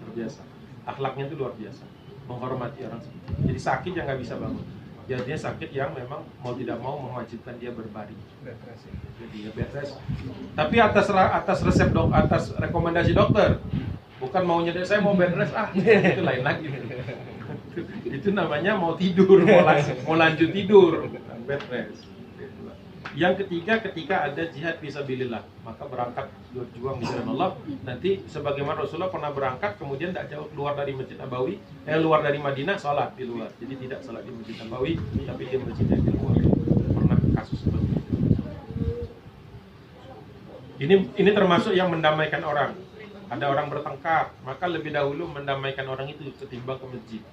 Luar biasa. Akhlaknya itu luar biasa. Menghormati orang seperti itu. Jadi sakit yang nggak bisa bangun. Jadinya sakit yang memang mau tidak mau mewajibkan dia berbaring. Jadi ya bed rest. Tapi atas resep atas rekomendasi dokter. Bukan maunya saya mau bed rest itu lain lagi. Itu namanya mau tidur, mau lanjut tidur, bed rest. Yang ketiga, ketika ada jihad fisabilillah, maka berangkat berjuang di jalan Allah. Nanti sebagaimana Rasulullah pernah berangkat, kemudian tidak jauh keluar dari Masjid Nabawi, luar dari Madinah, sholat di luar. Jadi tidak sholat di Masjid Nabawi, tapi di masjid yang di luar. Pernah kasus seperti itu. Ini termasuk yang mendamaikan orang. Ada orang bertengkar, maka lebih dahulu mendamaikan orang itu ketimbang ke masjid.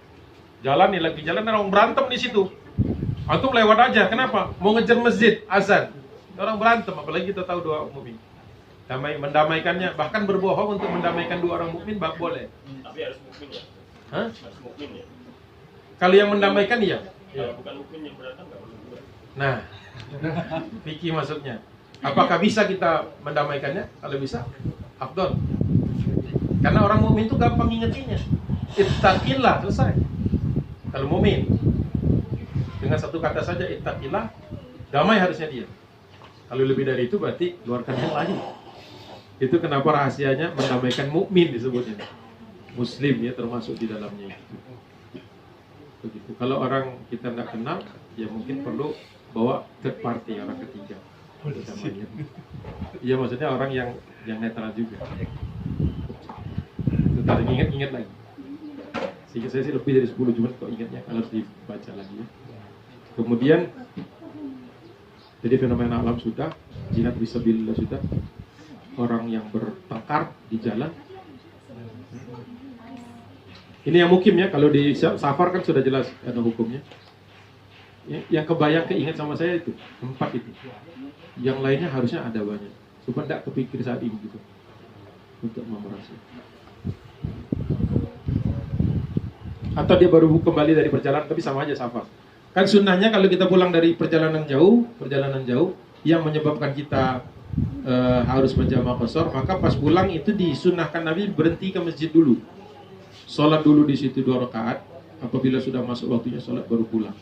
Jalan nih, lagi jalan orang berantem di situ. Antum lewat aja, kenapa? Mau ngejar masjid, azan. Orang berantem, apalagi kita tahu dua mukmin. Mendamaikannya, bahkan berbohong untuk mendamaikan dua orang mukmin, boleh. Tapi harus mukmin ya? Hah? Harus mukmin ya? Kalau yang mendamaikan iya. Kalau bukan mukmin yang berantem nggak perlu buat. Nah, fikih maksudnya. Apakah bisa kita mendamaikannya? Kalau bisa, afdol. Karena orang mukmin itu gampang ingetinnya. Ittaqillah, selesai. Kalau mukmin dengan satu kata saja ittaqillah, damai harusnya dia. Kalau lebih dari itu berarti keluarkan yang lain. Itu kenapa rahasianya mendamaikan mukmin disebutnya. Muslim ya termasuk di dalamnya itu. Begitu. Kalau orang kita nggak kenal, ya mungkin perlu bawa third party, orang ketiga. Iya, maksudnya orang yang netral juga. Tetapi ingat lagi. Sehingga saya sih lebih dari 10, cuma kok ingatnya kalau harus dibaca lagi ya. Kemudian jadi fenomena alam sudah, jihad fisabilillah sudah, orang yang bertengkar di jalan. Ini yang mukim ya, kalau di safar kan sudah jelas ada hukumnya. Yang kebayang keinget sama saya itu 4 itu. Yang lainnya harusnya ada banyak. Cuma tidak kepikir saat ini gitu untuk memerasi. Atau dia baru kembali dari perjalanan tapi sama aja safar. Kan sunnahnya kalau kita pulang dari perjalanan jauh yang menyebabkan kita harus berjamaah qashar, maka pas pulang itu disunnahkan Nabi berhenti ke masjid dulu. Sholat dulu di situ 2 rakaat, apabila sudah masuk waktunya sholat baru pulang.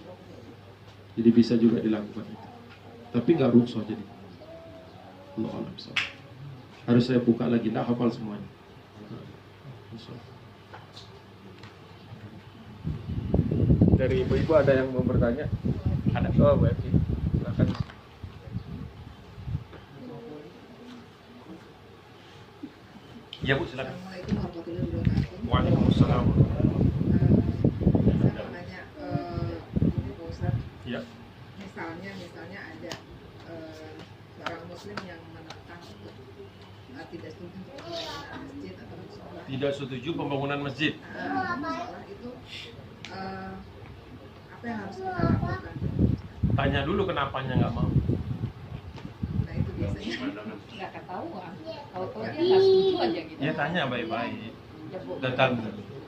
Jadi bisa juga dilakukan itu. Tapi nggak rukhsah jadi. Allah alam. Harus saya buka lagi, nggak hafal semuanya. Dari ibu-ibu ada yang mau bertanya? Ada. Oh, Bu Evi. Silakan. Ya Bu, silakan. Assalamualaikum warahmatullahi wabarakatuh. Waalaikumsalam. Saya mau nanya, Pak Ustadz, Ya. misalnya ada seorang muslim yang menentang untuk tidak setuju untuk pembangunan masjid atau musola. Tidak setuju pembangunan masjid. Musola itu apa yang harus kita lakukan? Tanya dulu kenapanya nggak mau. Nah itu biasanya. Nggak ketahuan. Kalau dia nggak setuju aja gitu. Ya tanya baik-baik. Ya, Bu. Datang.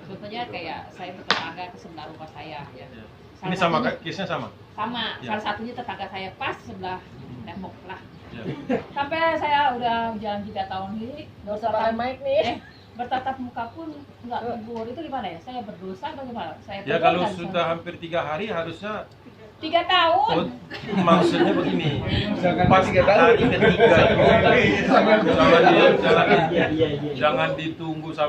Contohnya kayak saya bertetangga ke sebelah rumah saya. Ya. Ya. Salah Ini sama satunya- case-nya sama. Sama. Ya. Salah satunya tetangga saya pas sebelah tembok lah. Ya. Sampai saya udah jalan 3 tahun ini bertatap mic nih. Bertatap muka pun nggak tegur. Itu gimana ya? Saya berdosa atau gimana? Saya Ya tegur kalau nggak sudah bisa? hampir 3 hari harusnya 3 tahun. maksudnya begini. Misalkan Pas 3 tahun. hari ketiga itu jangan ditunggu sampai